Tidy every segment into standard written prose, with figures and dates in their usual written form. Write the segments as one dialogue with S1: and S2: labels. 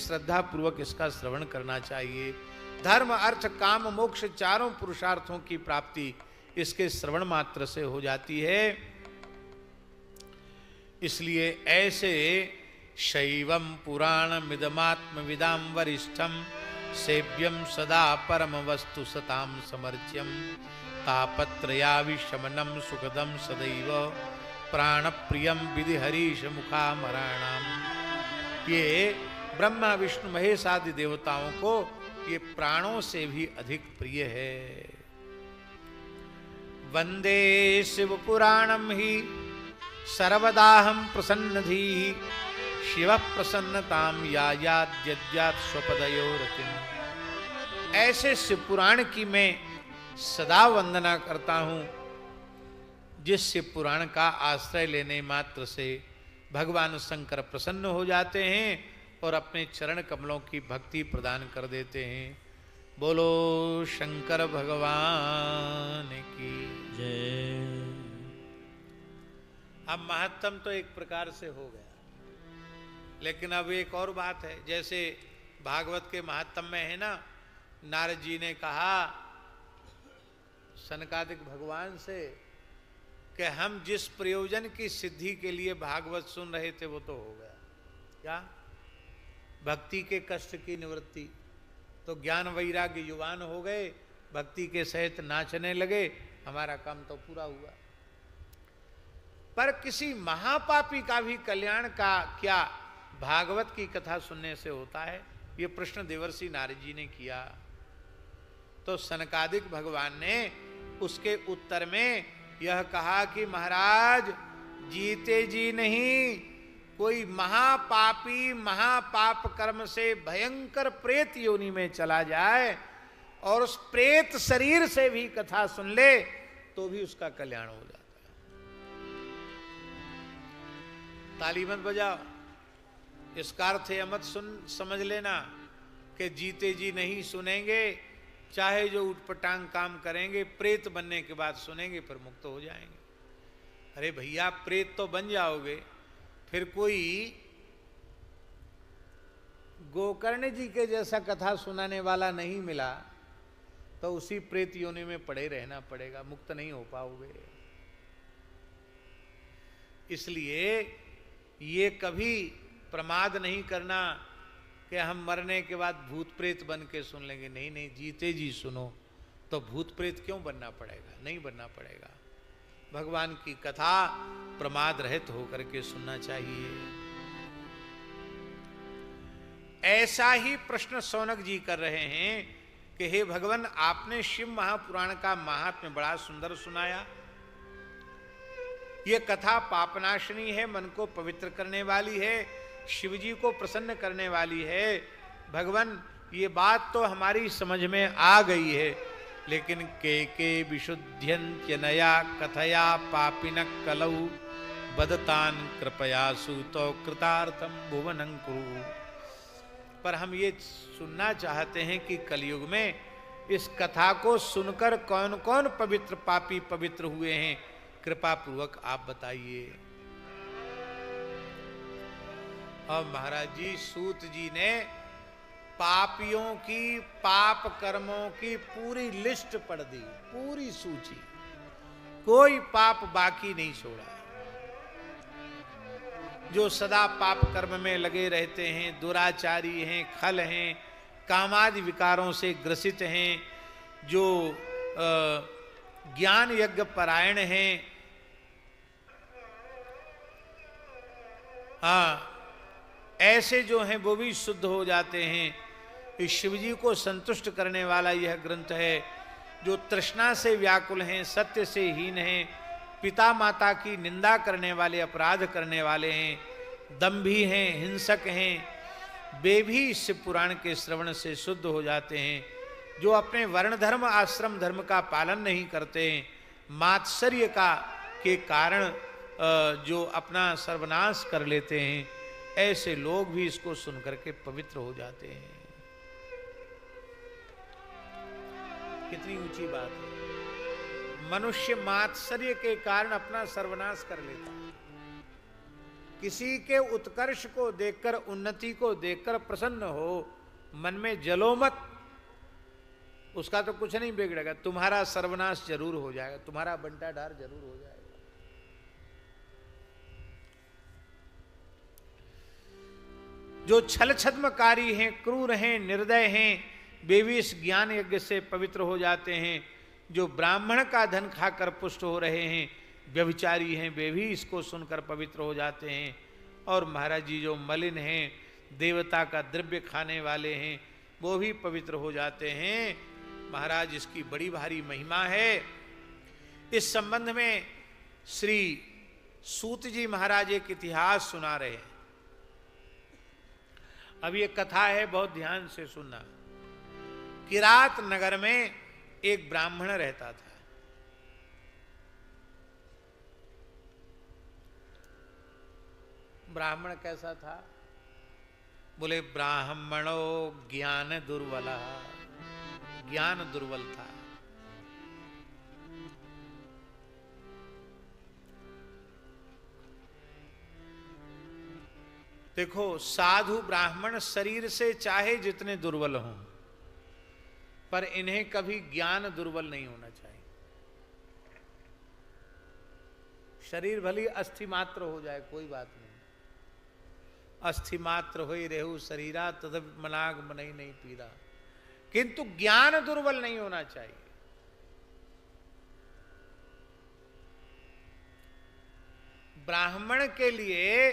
S1: श्रद्धा पूर्वक इसका श्रवण करना चाहिए। धर्म अर्थ काम मोक्ष चारों पुरुषार्थों की प्राप्ति इसके श्रवण मात्र से हो जाती है। इसलिए ऐसे शैवम पुराण मिदमात्म विदाम वरिष्ठम सेव्यम सदा परम वस्तु सताम समर्च्यम तापत्रया विशमनम सुखदम सदैव प्राण प्रियम विधि हरीश मुखामराणाम। ये ब्रह्मा विष्णु महेश आदि देवताओं को ये प्राणों से भी अधिक प्रिय है। वंदे शिव पुराणम ही सर्वदाहम प्रसन्नधी शिव प्रसन्नताम याद्यज्ञात स्वपदयोरतिम। ऐसे शिव पुराण की मैं सदा वंदना करता हूं, जिस शिव पुराण का आश्रय लेने मात्र से भगवान शंकर प्रसन्न हो जाते हैं और अपने चरण कमलों की भक्ति प्रदान कर देते हैं। बोलो शंकर भगवान की
S2: जय।
S1: अब महत्तम तो एक प्रकार से हो गया, लेकिन अब एक और बात है। जैसे भागवत के महत्तम में है ना, नारद जी ने कहा सनकादिक भगवान से कि हम जिस प्रयोजन की सिद्धि के लिए भागवत सुन रहे थे वो तो हो गया। क्या? भक्ति के कष्ट की निवृत्ति। तो ज्ञान वैराग्य युवान हो गए, भक्ति के सहित नाचने लगे, हमारा काम तो पूरा हुआ। पर किसी महापापी का भी कल्याण का क्या भागवत की कथा सुनने से होता है? ये प्रश्न देवर्षि नारद जी ने किया। तो सनकादिक भगवान ने उसके उत्तर में यह कहा कि महाराज जीते जी नहीं, कोई महापापी महापाप कर्म से भयंकर प्रेत योनि में चला जाए और उस प्रेत शरीर से भी कथा सुन ले तो भी उसका कल्याण हो जाता है। ताली मत बजाओ, इसका अर्थ है मत समझ लेना कि जीते जी नहीं सुनेंगे, चाहे जो उटपटांग काम करेंगे, प्रेत बनने के बाद सुनेंगे फिर मुक्त हो जाएंगे। अरे भैया, प्रेत तो बन जाओगे, फिर कोई गोकर्ण जी के जैसा कथा सुनाने वाला नहीं मिला तो उसी प्रेत योनि में पड़े रहना पड़ेगा, मुक्त नहीं हो पाओगे। इसलिए ये कभी प्रमाद नहीं करना कि हम मरने के बाद भूत प्रेत बन के सुन लेंगे। नहीं नहीं, जीते जी सुनो। तो भूत प्रेत क्यों बनना पड़ेगा? नहीं बनना पड़ेगा। भगवान की कथा प्रमाद रहित होकर के सुनना चाहिए। ऐसा ही प्रश्न सौनक जी कर रहे हैं कि हे भगवान, आपने शिव महापुराण का महात्म्य बड़ा सुंदर सुनाया। ये कथा पापनाशनी है, मन को पवित्र करने वाली है, शिव जी को प्रसन्न करने वाली है। भगवान, ये बात तो हमारी समझ में आ गई है, लेकिन के विशुद्ध्यन्त्यनया कथया पापिन कलौ बदतान कृपया सूतो कृतार्थम भुवनं कुरु। पर हम ये सुनना चाहते हैं कि कलयुग में इस कथा को सुनकर कौन कौन पवित्र पापी पवित्र हुए हैं, कृपा पूर्वक आप बताइए। और महाराज जी, सूत जी ने पापियों की, पाप कर्मों की पूरी लिस्ट पढ़ दी, पूरी सूची, कोई पाप बाकी नहीं छोड़ा। जो सदा पाप कर्म में लगे रहते हैं, दुराचारी हैं, खल हैं, कामादि विकारों से ग्रसित हैं, जो ज्ञान यज्ञ परायण हैं, हाँ, ऐसे जो हैं वो भी शुद्ध हो जाते हैं। इस शिवजी को संतुष्ट करने वाला यह ग्रंथ है। जो तृष्णा से व्याकुल हैं, सत्य से हीन हैं, पिता माता की निंदा करने वाले, अपराध करने वाले हैं, दंभी हैं, हिंसक हैं, वे भी शिव पुराण के श्रवण से शुद्ध हो जाते हैं। जो अपने वर्ण धर्म आश्रम धर्म का पालन नहीं करते हैं, मात्सर्य का के कारण जो अपना सर्वनाश कर लेते हैं, ऐसे लोग भी इसको सुनकर के पवित्र हो जाते हैं। कितनी ऊंची बात है। मनुष्य मात्सर्य के कारण अपना सर्वनाश कर लेता है। किसी के उत्कर्ष को देखकर, उन्नति को देखकर प्रसन्न हो, मन में जलो मत, उसका तो कुछ नहीं बिगड़ेगा, तुम्हारा सर्वनाश जरूर हो जाएगा, तुम्हारा बंटाढार जरूर हो जाएगा। जो छल छद्मकारी हैं, क्रूर हैं, निर्दय हैं, वे भी इस ज्ञान यज्ञ से पवित्र हो जाते हैं। जो ब्राह्मण का धन खाकर पुष्ट हो रहे हैं, व्यभिचारी हैं, वे भी इसको सुनकर पवित्र हो जाते हैं। और महाराज जी जो मलिन हैं, देवता का द्रव्य खाने वाले हैं, वो भी पवित्र हो जाते हैं। महाराज इसकी बड़ी भारी महिमा है। इस संबंध में श्री सूत जी महाराज एक इतिहास सुना रहे हैं। अब ये कथा है, बहुत ध्यान से सुनना। किरात नगर में एक ब्राह्मण रहता था। ब्राह्मण कैसा था? बोले ब्राह्मणो ज्ञान दुर्बला, ज्ञान दुर्बल था। देखो, साधु ब्राह्मण शरीर से चाहे जितने दुर्बल हों, पर इन्हें कभी ज्ञान दुर्बल नहीं होना चाहिए। शरीर भली अस्थि मात्र हो जाए, कोई बात नहीं, अस्थि मात्र हो ही रेहू शरीरा तद मनाग मनई नहीं पीरा, किंतु ज्ञान दुर्बल नहीं होना चाहिए। ब्राह्मण के लिए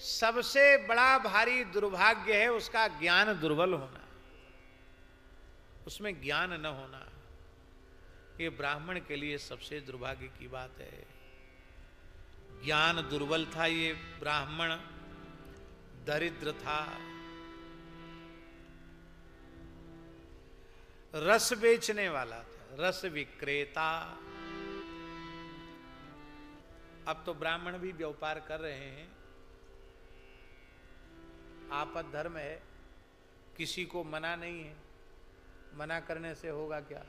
S1: सबसे बड़ा भारी दुर्भाग्य है उसका ज्ञान दुर्बल होना, उसमें ज्ञान न होना। ये ब्राह्मण के लिए सबसे दुर्भाग्य की बात है। ज्ञान दुर्बल था ये ब्राह्मण, दरिद्र था, रस बेचने वाला था, रस विक्रेता। अब तो ब्राह्मण भी व्यापार कर रहे हैं, आपद धर्म है, किसी को मना नहीं है, मना करने से होगा क्या?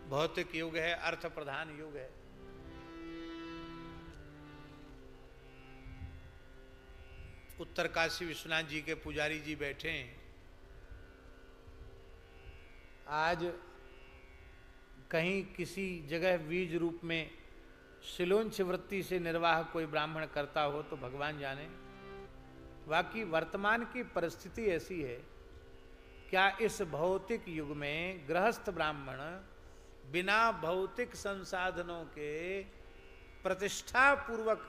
S1: भौतिक युग है, अर्थ प्रधान युग है। उत्तर काशी विश्वनाथ जी के पुजारी जी बैठे हैं। आज कहीं किसी जगह बीज रूप में शिलोंच वृत्ति से निर्वाह कोई ब्राह्मण करता हो तो भगवान जाने। बाकी वर्तमान की परिस्थिति ऐसी है, क्या इस भौतिक युग में गृहस्थ ब्राह्मण बिना भौतिक संसाधनों के प्रतिष्ठा पूर्वक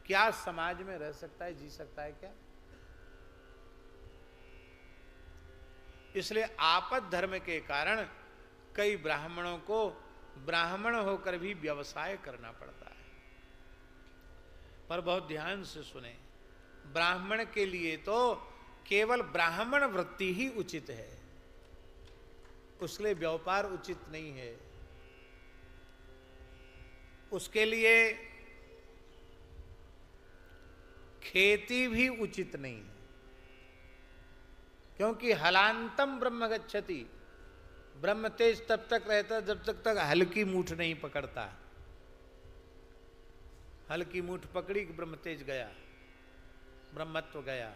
S1: क्या समाज में रह सकता है, जी सकता है क्या? इसलिए आपद धर्म के कारण कई ब्राह्मणों को ब्राह्मण होकर भी व्यवसाय करना पड़ता है। पर बहुत ध्यान से सुने, ब्राह्मण के लिए तो केवल ब्राह्मण वृत्ति ही उचित है, उसके लिए व्यापार उचित नहीं है। उसके लिए खेती भी उचित नहीं है, क्योंकि हलांतम ब्रह्म गच्छति, ब्रह्म तेज तब तक रहता जब तक हल्की मूठ नहीं पकड़ता। हल्की मूठ पकड़ी कि ब्रह्म तेज गया, ब्रह्मत्व गया।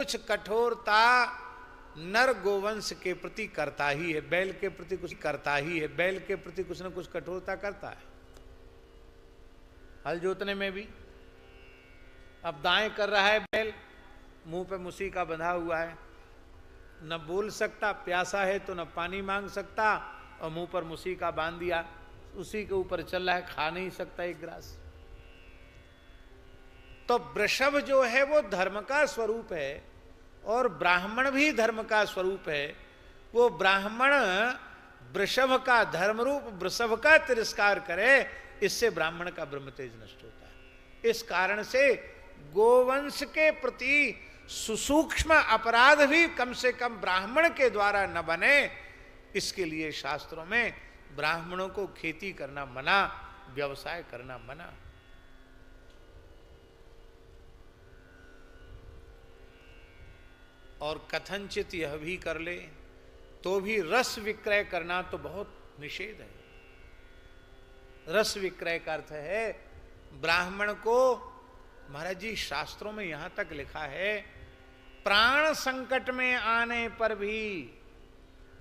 S1: कुछ कठोरता नर गोवंश के प्रति करता ही है, बैल के प्रति कुछ करता ही है, बैल के प्रति कुछ न कुछ कठोरता करता है। हल जोतने में भी अब दाएं कर रहा है बैल, मुंह पे मुसी का बंधा हुआ है, न बोल सकता, प्यासा है तो न पानी मांग सकता, और मुंह पर मुसी का बांध दिया, उसी के ऊपर चल रहा है, खा नहीं सकता एक गिलास। तो वृषभ जो है वो धर्म का स्वरूप है, और ब्राह्मण भी धर्म का स्वरूप है। वो ब्राह्मण वृषभ का धर्म रूप वृषभ का तिरस्कार करे, इससे ब्राह्मण का ब्रह्म तेज नष्ट होता है। इस कारण से गोवंश के प्रति सुसूक्ष्म अपराध भी कम से कम ब्राह्मण के द्वारा न बने, इसके लिए शास्त्रों में ब्राह्मणों को खेती करना मना, व्यवसाय करना मना। और कथनचित यह भी कर ले तो भी रस विक्रय करना तो बहुत निषेध है। रस विक्रय का अर्थ है ब्राह्मण को, महाराज जी शास्त्रों में यहां तक लिखा है, प्राण संकट में आने पर भी,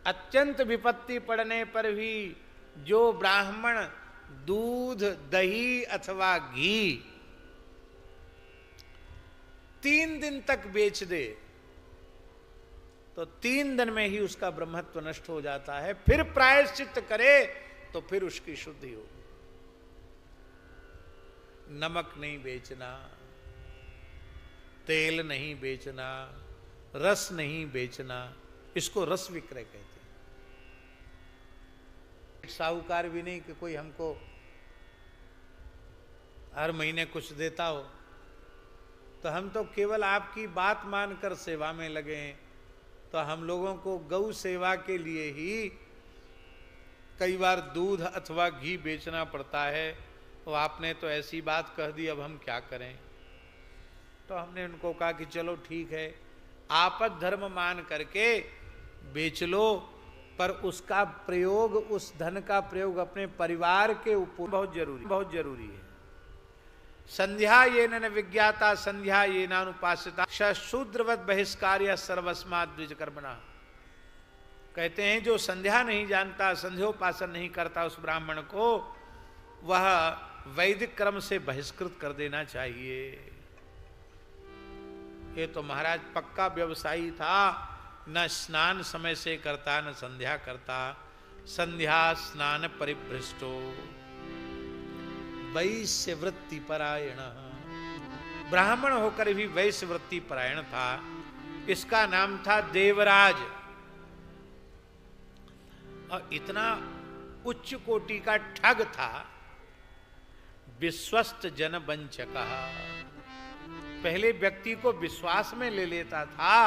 S1: अत्यंत विपत्ति पड़ने पर भी जो ब्राह्मण दूध, दही अथवा घी 3 दिन तक बेच दे तो 3 दिन में ही उसका ब्रह्मत्व नष्ट हो जाता है। फिर प्रायश्चित करे तो फिर उसकी शुद्धि हो। नमक नहीं बेचना, तेल नहीं बेचना, रस नहीं बेचना, इसको रस विक्रय कहते हैं। साहूकार भी नहीं कि कोई हमको हर महीने कुछ देता हो, तो हम तो केवल आपकी बात मानकर सेवा में लगे हैं। तो हम लोगों को गौ सेवा के लिए ही कई बार दूध अथवा घी बेचना पड़ता है। तो आपने तो ऐसी बात कह दी, अब हम क्या करें। तो हमने उनको कहा कि चलो ठीक है, आपद धर्म मान करके बेच लो, पर उसका प्रयोग, उस धन का प्रयोग अपने परिवार के ऊपर बहुत जरूरी है। संध्या ये न विज्ञाता संध्या ये नानुपासिता शूद्रवत बहिष्कार्य सर्वस्मात् द्विजकर्मणा। कहते हैं जो संध्या नहीं जानता, संध्योपासन नहीं करता, उस ब्राह्मण को वह वैदिक कर्म से बहिष्कृत कर देना चाहिए। ये तो महाराज पक्का व्यवसायी था, न स्नान समय से करता न संध्या करता। संध्या स्नान परिभ्रष्टो वैश्य वृत्ति परायण। ब्राह्मण होकर भी वैश्य वृत्ति परायण था। इसका नाम था देवराज, और इतना उच्च कोटि का ठग था, विश्वस्त जन वंचक। पहले व्यक्ति को विश्वास में ले लेता था,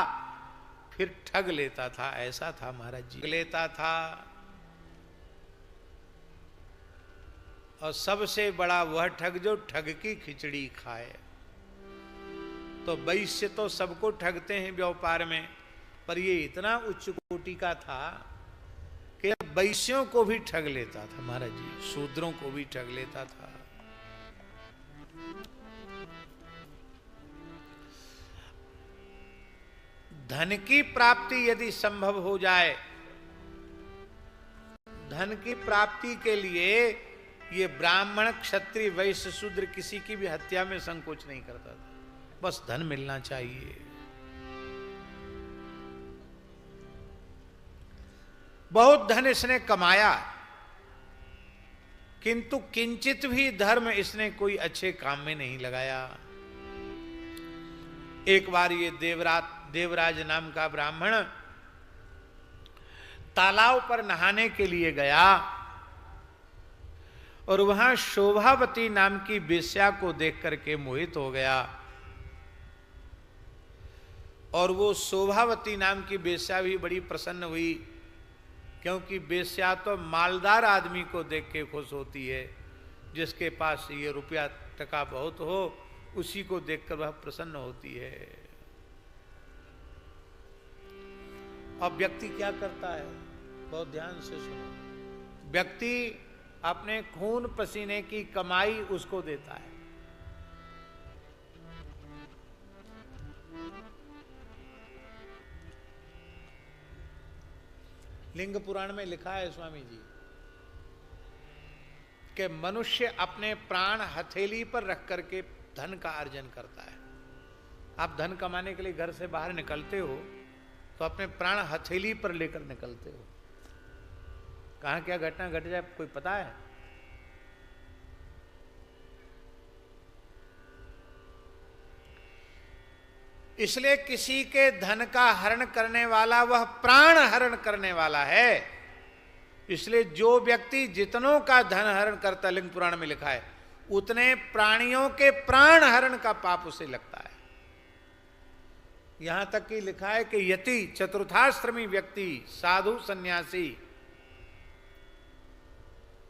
S1: फिर ठग लेता था। ऐसा था महाराज जी, लेता था। और सबसे बड़ा वह ठग जो ठग की खिचड़ी खाए। तो वैश्य तो सबको ठगते हैं व्यापार में, पर ये इतना उच्च कोटि का था कि वैश्यों को भी ठग लेता था महाराज जी, शूद्रों को भी ठग लेता था। धन की प्राप्ति यदि संभव हो जाए, धन की प्राप्ति के लिए ये ब्राह्मण, क्षत्रिय, वैश्य, शूद्र किसी की भी हत्या में संकोच नहीं करता था। बस धन मिलना चाहिए। बहुत धन इसने कमाया, किंतु किंचित भी धर्म इसने कोई अच्छे काम में नहीं लगाया। एक बार ये देवराज नाम का ब्राह्मण तालाब पर नहाने के लिए गया, और वहां शोभावती नाम की वेश्या को देख करके मोहित हो गया। और वो शोभावती नाम की वेश्या भी बड़ी प्रसन्न हुई, क्योंकि वेश्या तो मालदार आदमी को देख के खुश होती है। जिसके पास ये रुपया टका बहुत हो, उसी को देखकर वह प्रसन्न होती है। अब व्यक्ति क्या करता है, बहुत ध्यान से सुनो। व्यक्ति अपने खून पसीने की कमाई उसको देता है। लिंग पुराण में लिखा है स्वामी जी कि मनुष्य अपने प्राण हथेली पर रख करके धन का अर्जन करता है। आप धन कमाने के लिए घर से बाहर निकलते हो तो अपने प्राण हथेली पर लेकर निकलते हो। कहां क्या घटना घट जाए कोई पता है? इसलिए किसी के धन का हरण करने वाला वह प्राण हरण करने वाला है। इसलिए जो व्यक्ति जितनों का धन हरण करता, लिंग पुराण में लिखा है, उतने प्राणियों के प्राण हरण का पाप उसे लगता है। यहां तक कि लिखा है कि यति, चतुर्थाश्रमी व्यक्ति, साधु, सन्यासी,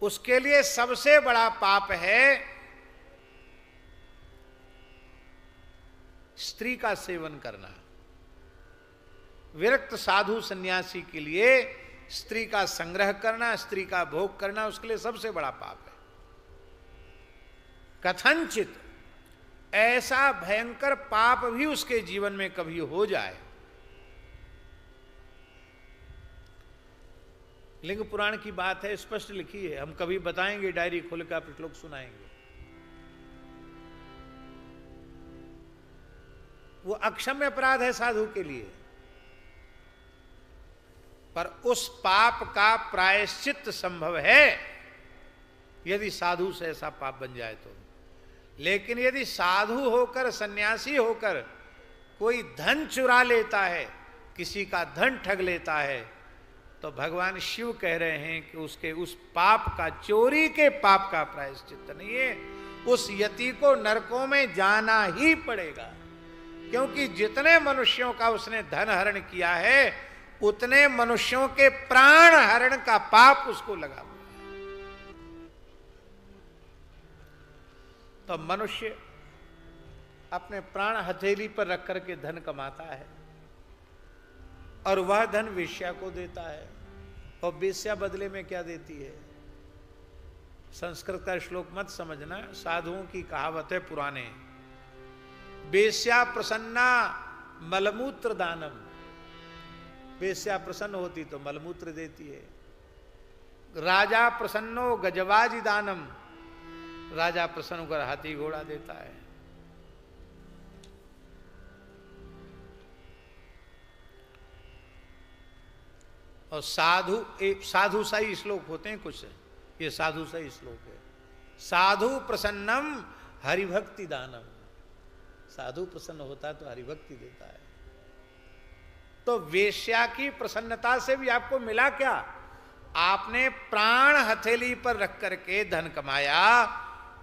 S1: उसके लिए सबसे बड़ा पाप है स्त्री का सेवन करना। विरक्त साधु सन्यासी के लिए स्त्री का संग्रह करना, स्त्री का भोग करना उसके लिए सबसे बड़ा पाप है। कथनचित ऐसा भयंकर पाप भी उसके जीवन में कभी हो जाए। लिंग पुराण की बात है, स्पष्ट लिखी है, हम कभी बताएंगे, डायरी खोल कर आप श्लोक सुनाएंगे। वो अक्षम्य अपराध है साधु के लिए, पर उस पाप का प्रायश्चित संभव है यदि साधु से ऐसा पाप बन जाए तो। लेकिन यदि साधु होकर, सन्यासी होकर कोई धन चुरा लेता है, किसी का धन ठग लेता है, तो भगवान शिव कह रहे हैं कि उसके उस पाप का, चोरी के पाप का प्रायश्चित नहीं है, उस यति को नरकों में जाना ही पड़ेगा। क्योंकि जितने मनुष्यों का उसने धन हरण किया है, उतने मनुष्यों के प्राण हरण का पाप उसको लगा हुआ है। तो मनुष्य अपने प्राण हथेली पर रख करके धन कमाता है और वह धन वेश्या को देता है, और वेश्या बदले में क्या देती है? संस्कृत का श्लोक मत समझना, साधुओं की कहावत है पुराने, वेश्या प्रसन्ना मलमूत्र दानम। वेश्या प्रसन्न होती तो मलमूत्र देती है। राजा प्रसन्नो गजवाजी दानम, राजा प्रसन्न होकर हाथी घोड़ा देता है। और साधु, एक साधु सही श्लोक होते हैं कुछ, ये साधु सही श्लोक है। साधु प्रसन्नम हरिभक्ति दानम, साधु प्रसन्न होता है तो हरिभक्ति देता है। तो वेश्या की प्रसन्नता से भी आपको मिला क्या? आपने प्राण हथेली पर रख करके धन कमाया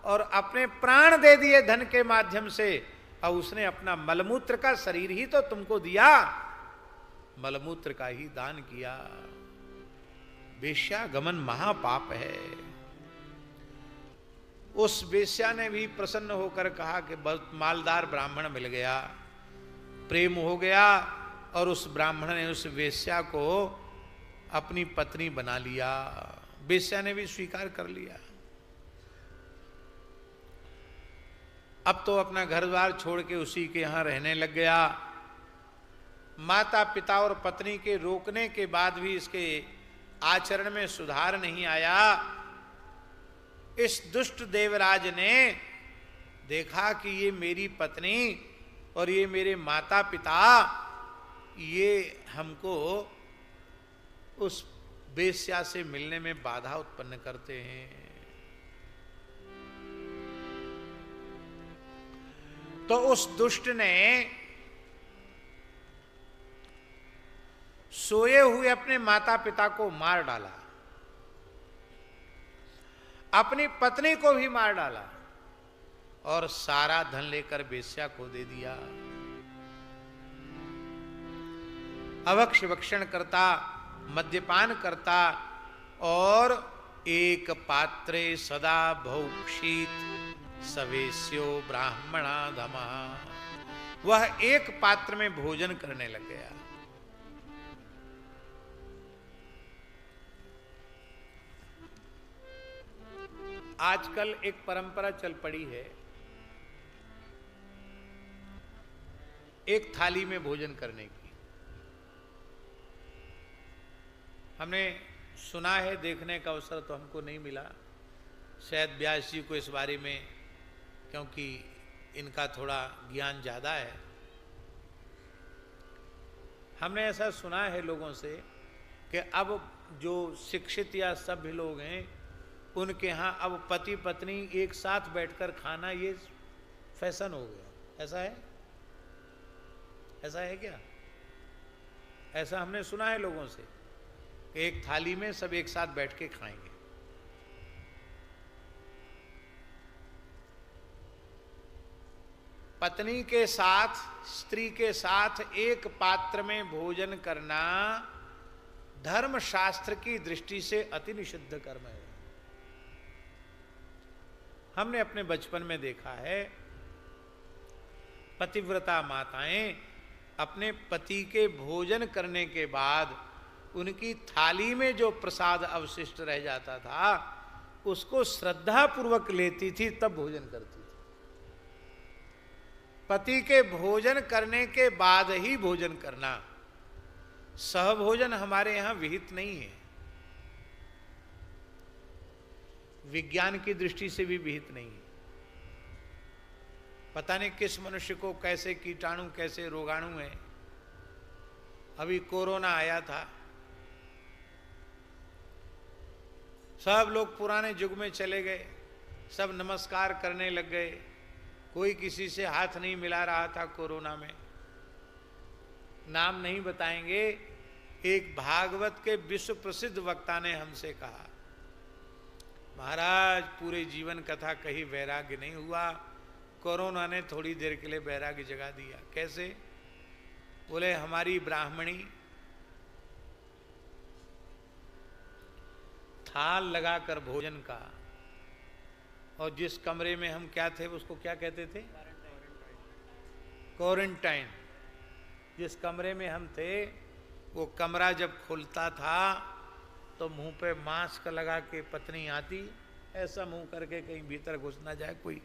S1: और अपने प्राण दे दिए धन के माध्यम से, और उसने अपना मलमूत्र का शरीर ही तो तुमको दिया, मलमूत्र का ही दान किया। वेश्या गमन महापाप है। उस वेश्या ने भी प्रसन्न होकर कहा कि बहुत मालदार ब्राह्मण मिल गया, प्रेम हो गया, और उस ब्राह्मण ने उस वेश्या को अपनी पत्नी बना लिया। वेश्या ने भी स्वीकार कर लिया। अब तो अपना घर द्वार छोड़ के उसी के यहां रहने लग गया। माता पिता और पत्नी के रोकने के बाद भी इसके आचरण में सुधार नहीं आया। इस दुष्ट देवराज ने देखा कि ये मेरी पत्नी और ये मेरे माता पिता, ये हमको उस वेश्या से मिलने में बाधा उत्पन्न करते हैं। तो उस दुष्ट ने सोए हुए अपने माता पिता को मार डाला, अपनी पत्नी को भी मार डाला, और सारा धन लेकर वेश्या को दे दिया। अभक्ष भक्षण करता, मद्यपान करता, और एक पात्रे सदा भौक्षित सवेश्यो ब्राह्मणाधमा, वह एक पात्र में भोजन करने लग गया। आजकल एक परंपरा चल पड़ी है, एक थाली में भोजन करने की। हमने सुना है, देखने का अवसर तो हमको नहीं मिला, शायद व्यास जी को इस बारे में, क्योंकि इनका थोड़ा ज्ञान ज़्यादा है। हमने ऐसा सुना है लोगों से कि अब जो शिक्षित या सभ्य लोग हैं, उनके यहाँ अब पति पत्नी एक साथ बैठकर खाना ये फैशन हो गया। ऐसा है? ऐसा है क्या? ऐसा हमने सुना है लोगों से कि एक थाली में सब एक साथ बैठ के खाएंगे। पत्नी के साथ, स्त्री के साथ एक पात्र में भोजन करना धर्म शास्त्र की दृष्टि से अति निषिद्ध कर्म है। हमने अपने बचपन में देखा है, पतिव्रता माताएं अपने पति के भोजन करने के बाद उनकी थाली में जो प्रसाद अवशिष्ट रह जाता था, उसको श्रद्धा पूर्वक लेती थी, तब भोजन करती थी। पति के भोजन करने के बाद ही भोजन करना, सहभोजन हमारे यहां विहित नहीं है, विज्ञान की दृष्टि से भी विहित नहीं है। पता नहीं किस मनुष्य को कैसे कीटाणु, कैसे रोगाणु है। अभी कोरोना आया था, सब लोग पुराने युग में चले गए, सब नमस्कार करने लग गए, कोई किसी से हाथ नहीं मिला रहा था कोरोना में। नाम नहीं बताएंगे, एक भागवत के विश्व प्रसिद्ध वक्ता ने हमसे कहा, महाराज पूरे जीवन कथा कहीं वैराग्य नहीं हुआ, कोरोना ने थोड़ी देर के लिए वैराग्य जगा दिया। कैसे? बोले हमारी ब्राह्मणी थाल लगाकर भोजन का, और जिस कमरे में हम क्या थे उसको क्या कहते थे? क्वारंटाइन। जिस कमरे में हम थे वो कमरा जब खुलता था तो मुंह पे मास्क लगा के पत्नी आती, ऐसा मुंह करके कहीं भीतर घुस ना जाए कोई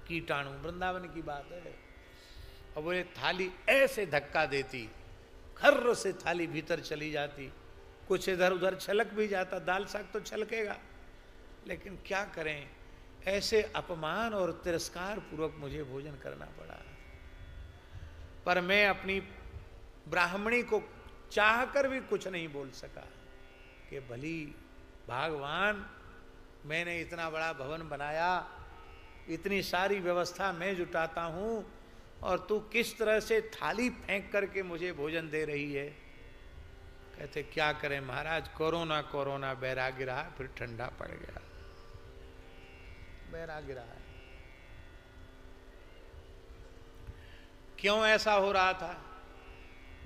S1: कीटाणु। वृंदावन की बात है। और वो थाली ऐसे धक्का देती, खर्र से थाली भीतर चली जाती, कुछ इधर उधर छलक भी जाता, दाल साग तो छलकेगा, लेकिन क्या करें, ऐसे अपमान और तिरस्कार पूर्वक मुझे भोजन करना पड़ा। पर मैं अपनी ब्राह्मणी को चाहकर भी कुछ नहीं बोल सका कि भली भगवान, मैंने इतना बड़ा भवन बनाया, इतनी सारी व्यवस्था मैं जुटाता हूं, और तू किस तरह से थाली फेंक करके मुझे भोजन दे रही है। कहते क्या करें महाराज, कोरोना कोरोना बैराग्य रहा, फिर ठंडा पड़ गया, बैराग्य रहा। क्यों ऐसा हो रहा था?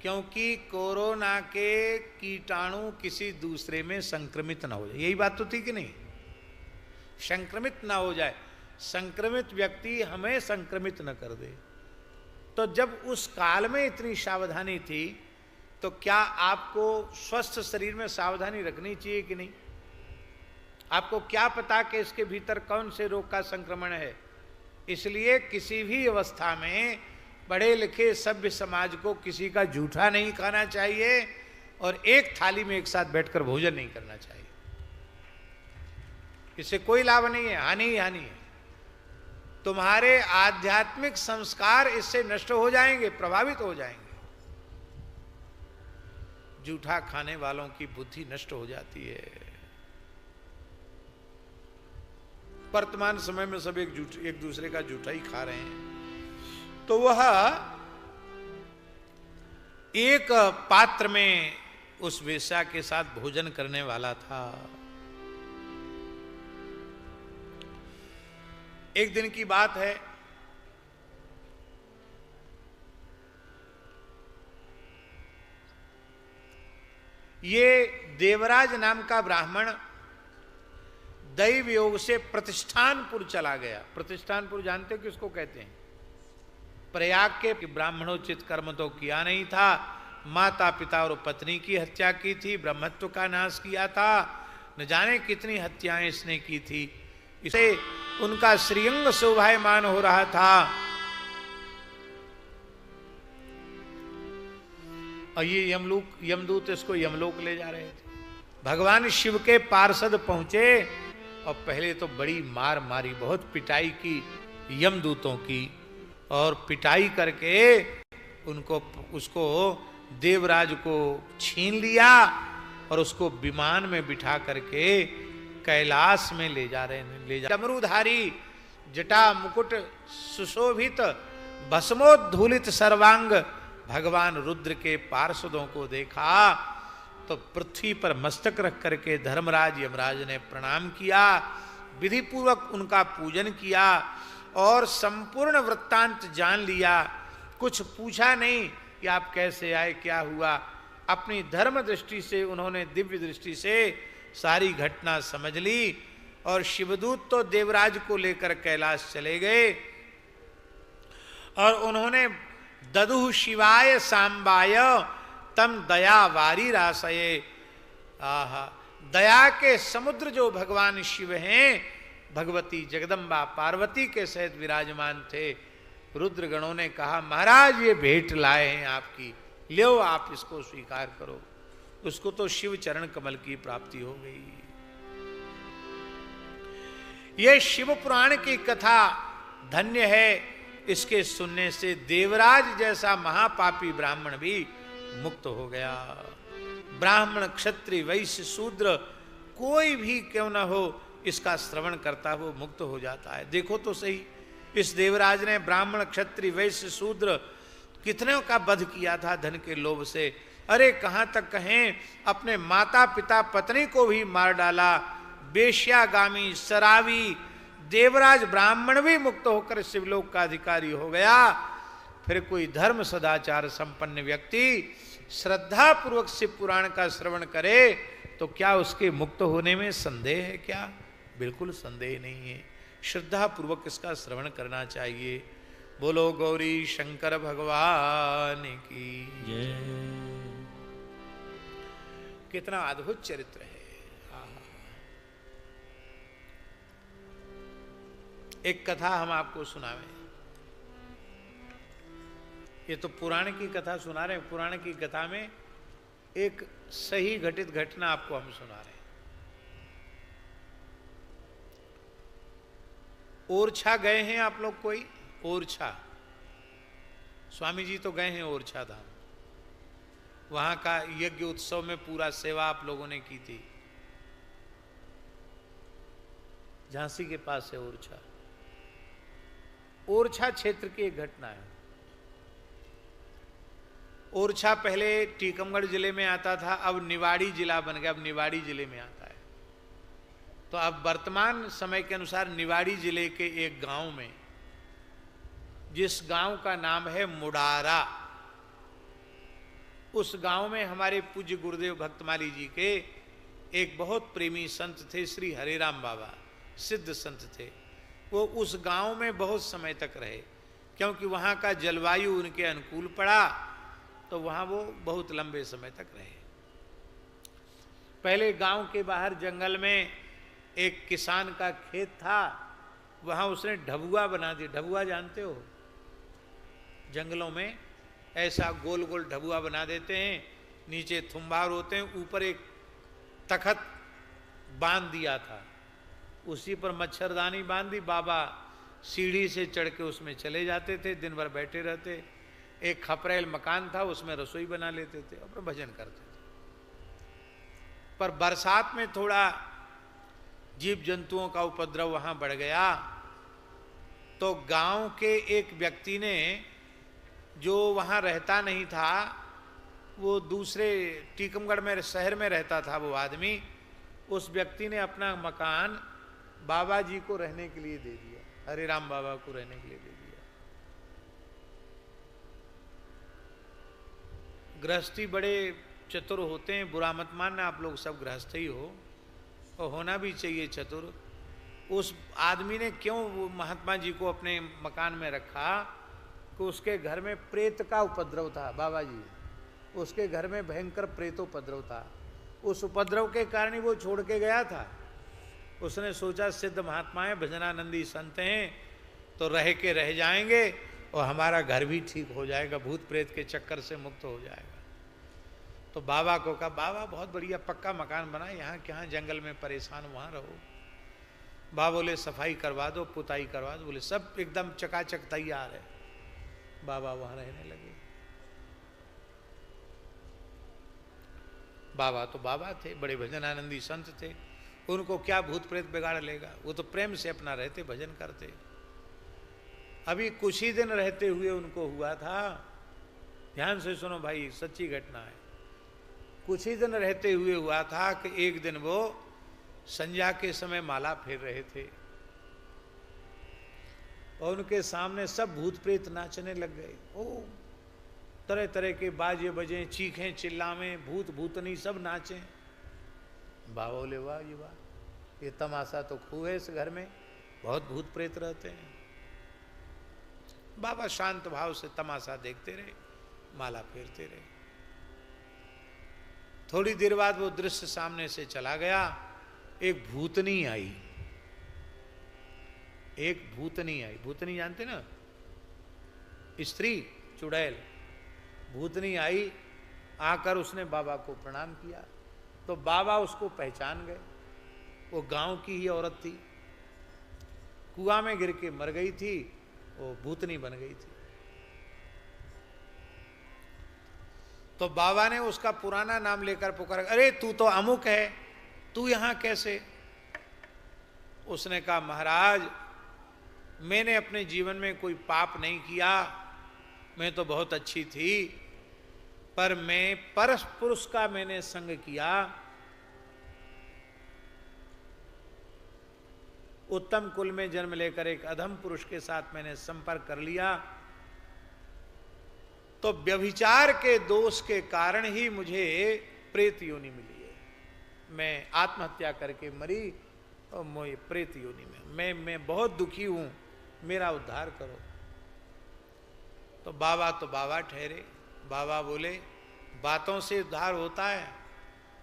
S1: क्योंकि कोरोना के कीटाणु किसी दूसरे में संक्रमित ना हो जाए। यही बात तो थी कि नहीं? संक्रमित ना हो जाए, संक्रमित व्यक्ति हमें संक्रमित न कर दे। तो जब उस काल में इतनी सावधानी थी, तो क्या आपको स्वस्थ शरीर में सावधानी रखनी चाहिए कि नहीं? आपको क्या पता कि इसके भीतर कौन से रोग का संक्रमण है? इसलिए किसी भी अवस्था में पढ़े लिखे सभ्य समाज को किसी का जूठा नहीं खाना चाहिए, और एक थाली में एक साथ बैठकर भोजन नहीं करना चाहिए। इससे कोई लाभ नहीं है, हानि ही हानि है। तुम्हारे आध्यात्मिक संस्कार इससे नष्ट हो जाएंगे, प्रभावित हो जाएंगे। जूठा खाने वालों की बुद्धि नष्ट हो जाती है। वर्तमान समय में सब एक दूसरे का जूठा ही खा रहे हैं। तो वह एक पात्र में उस वेश्या के साथ भोजन करने वाला था। एक दिन की बात है, ये देवराज नाम का ब्राह्मण दैव योग से प्रतिष्ठानपुर चला गया। प्रतिष्ठानपुर जानते हो किसको कहते हैं? प्रयाग के ब्राह्मणोचित कर्म तो किया नहीं था, माता पिता और पत्नी की हत्या की थी, ब्रह्मत्व का नाश किया था, न जाने कितनी हत्याएं इसने की थी। इसे उनका श्रीअंग शोभायमान हो रहा था। और ये यमदूत इसको यमलोक ले जा रहे थे। भगवान शिव के पार्षद पहुंचे और पहले तो बड़ी मार मारी, बहुत पिटाई की यमदूतों की, और पिटाई करके उसको देवराज को छीन लिया और उसको विमान में बिठा करके कैलाश में ले जा डमरूधारी जटा मुकुट सुशोभित भस्मोद्धूलित सर्वांग भगवान रुद्र के पार्षदों को देखा तो पृथ्वी पर मस्तक रख करके धर्मराज यमराज ने प्रणाम किया, विधि पूर्वक उनका पूजन किया और संपूर्ण वृत्तांत जान लिया। कुछ पूछा नहीं कि आप कैसे आए, क्या हुआ। अपनी धर्म दृष्टि से उन्होंने, दिव्य दृष्टि से सारी घटना समझ ली और शिवदूत तो देवराज को लेकर कैलाश चले गए और उन्होंने ददुः शिवाय सांबाय तम दया वारी रासये, आहा, दया के समुद्र जो भगवान शिव हैं, भगवती जगदम्बा पार्वती के सहित विराजमान थे। रुद्रगणों ने कहा, महाराज ये भेंट लाए हैं आपकी, लो आप इसको स्वीकार करो। उसको तो शिव चरण कमल की प्राप्ति हो गई। यह शिव पुराण की कथा धन्य है, इसके सुनने से देवराज जैसा महापापी ब्राह्मण भी मुक्त हो गया। ब्राह्मण क्षत्रिय वैश्य शूद्र कोई भी क्यों ना हो, इसका श्रवण करता वो मुक्त हो जाता है। देखो तो सही, इस देवराज ने ब्राह्मण क्षत्रिय वैश्य शूद्र कितने का वध किया था धन के लोभ से। अरे कहां तक कहें, अपने माता पिता पत्नी को भी मार डाला। बेश्यागामी शराबी देवराज ब्राह्मण भी मुक्त होकर शिवलोक का अधिकारी हो गया। फिर कोई धर्म सदाचार संपन्न व्यक्ति श्रद्धा पूर्वक शिव पुराण का श्रवण करे तो क्या उसके मुक्त होने में संदेह है क्या? बिल्कुल संदेह नहीं है। श्रद्धा पूर्वक इसका श्रवण करना चाहिए। बोलो गौरी शंकर भगवान की जय। कितना अद्भुत चरित्र है। एक कथा हम आपको सुनावें। ये तो पुराण की कथा सुना रहे हैं। पुराण की कथा में एक सही घटित घटना आपको हम सुना रहे हैं। ओरछा गए हैं आप लोग कोई? ओरछा, स्वामी जी तो गए हैं ओरछा धाम। वहां का यज्ञ उत्सव में पूरा सेवा आप लोगों ने की थी। झांसी के पास है ओरछा। ओरछा क्षेत्र की एक घटना है। ओरछा पहले टीकमगढ़ जिले में आता था, अब निवाड़ी जिला बन गया, अब निवाड़ी जिले में आता है। तो अब वर्तमान समय के अनुसार निवाड़ी जिले के एक गांव में, जिस गांव का नाम है मुडारा, उस गांव में हमारे पूज्य गुरुदेव भक्तमाली जी के एक बहुत प्रेमी संत थे, श्री हरिराम बाबा, सिद्ध संत थे। वो उस गांव में बहुत समय तक रहे, क्योंकि वहां का जलवायु उनके अनुकूल पड़ा, तो वहां वो बहुत लंबे समय तक रहे। पहले गांव के बाहर जंगल में एक किसान का खेत था, वहां उसने ढबुआ बना दिया। ढबुआ जानते हो? जंगलों में ऐसा गोल गोल ढबुआ बना देते हैं, नीचे थुम्बार होते हैं, ऊपर एक तखत बांध दिया था, उसी पर मच्छरदानी बांधी। बाबा सीढ़ी से चढ़ के उसमें चले जाते थे, दिन भर बैठे रहते। एक खपरेल मकान था, उसमें रसोई बना लेते थे और भजन करते थे। पर बरसात में थोड़ा जीव जंतुओं का उपद्रव वहां बढ़ गया, तो गांव के एक व्यक्ति ने, जो वहां रहता नहीं था, वो दूसरे टीकमगढ़ में शहर में रहता था वो आदमी, उस व्यक्ति ने अपना मकान बाबा जी को रहने के लिए दे दिया, हरिराम बाबा को रहने के लिए दे दिया। गृहस्थी बड़े चतुर होते हैं, बुरा मत मानना, आप लोग सब गृहस्थ ही हो और होना भी चाहिए चतुर। उस आदमी ने क्यों वो महात्मा जी को अपने मकान में रखा कि उसके घर में प्रेत का उपद्रव था। बाबा जी, उसके घर में भयंकर प्रेतोपद्रव था। उस उपद्रव के कारण ही वो छोड़ के गया था। उसने सोचा सिद्ध महात्मा है, भजनानंदी संत हैं, तो रह के रह जाएंगे और हमारा घर भी ठीक हो जाएगा, भूत प्रेत के चक्कर से मुक्त हो जाएगा। तो बाबा को कहा, बाबा बहुत बढ़िया पक्का मकान बना, यहाँ क्या जंगल में परेशान, वहाँ रहो। बाबा बोले सफाई करवा दो, पुताई करवा दो। बोले सब एकदम चकाचक तैयार है। बाबा वहाँ रहने लगे। बाबा तो बाबा थे, बड़े भजनानंदी संत थे, उनको क्या भूत प्रेत बिगाड़ लेगा। वो तो प्रेम से अपना रहते, भजन करते। अभी कुछ ही दिन रहते हुए उनको हुआ था, ध्यान से सुनो भाई, सच्ची घटना है। कुछ ही दिन रहते हुए हुआ था कि एक दिन वो संध्या के समय माला फेर रहे थे और उनके सामने सब भूत प्रेत नाचने लग गए। ओ तरह तरह के बाजे बजे, चीखें चिल्लावें, भूत भूतनी सब नाचें। बाबा बोले वाह ये वाह, ये तमाशा तो खूब है, इस घर में बहुत भूत प्रेत रहते हैं। बाबा शांत भाव से तमाशा देखते रहे, माला फेरते रहे। थोड़ी देर बाद वो दृश्य सामने से चला गया। एक भूतनी आई, एक भूतनी आई। भूतनी जानते ना, स्त्री, चुड़ैल। भूतनी आई, आकर उसने बाबा को प्रणाम किया। तो बाबा उसको पहचान गए। वो गांव की ही औरत थी, कुआं में गिर के मर गई थी, वो भूतनी बन गई थी। तो बाबा ने उसका पुराना नाम लेकर पुकारा, अरे तू तो अमुक है, तू यहां कैसे? उसने कहा, महाराज मैंने अपने जीवन में कोई पाप नहीं किया, मैं तो बहुत अच्छी थी, पर मैं परस पुरुष का मैंने संग किया, उत्तम कुल में जन्म लेकर एक अधम पुरुष के साथ मैंने संपर्क कर लिया, तो व्यभिचार के दोष के कारण ही मुझे प्रेत योनि मिली है। मैं आत्महत्या करके मरी और मैं प्रेत योनि में मैं बहुत दुखी हूं, मेरा उद्धार करो। तो बाबा ठहरे। बाबा बोले, बातों से उद्धार होता है?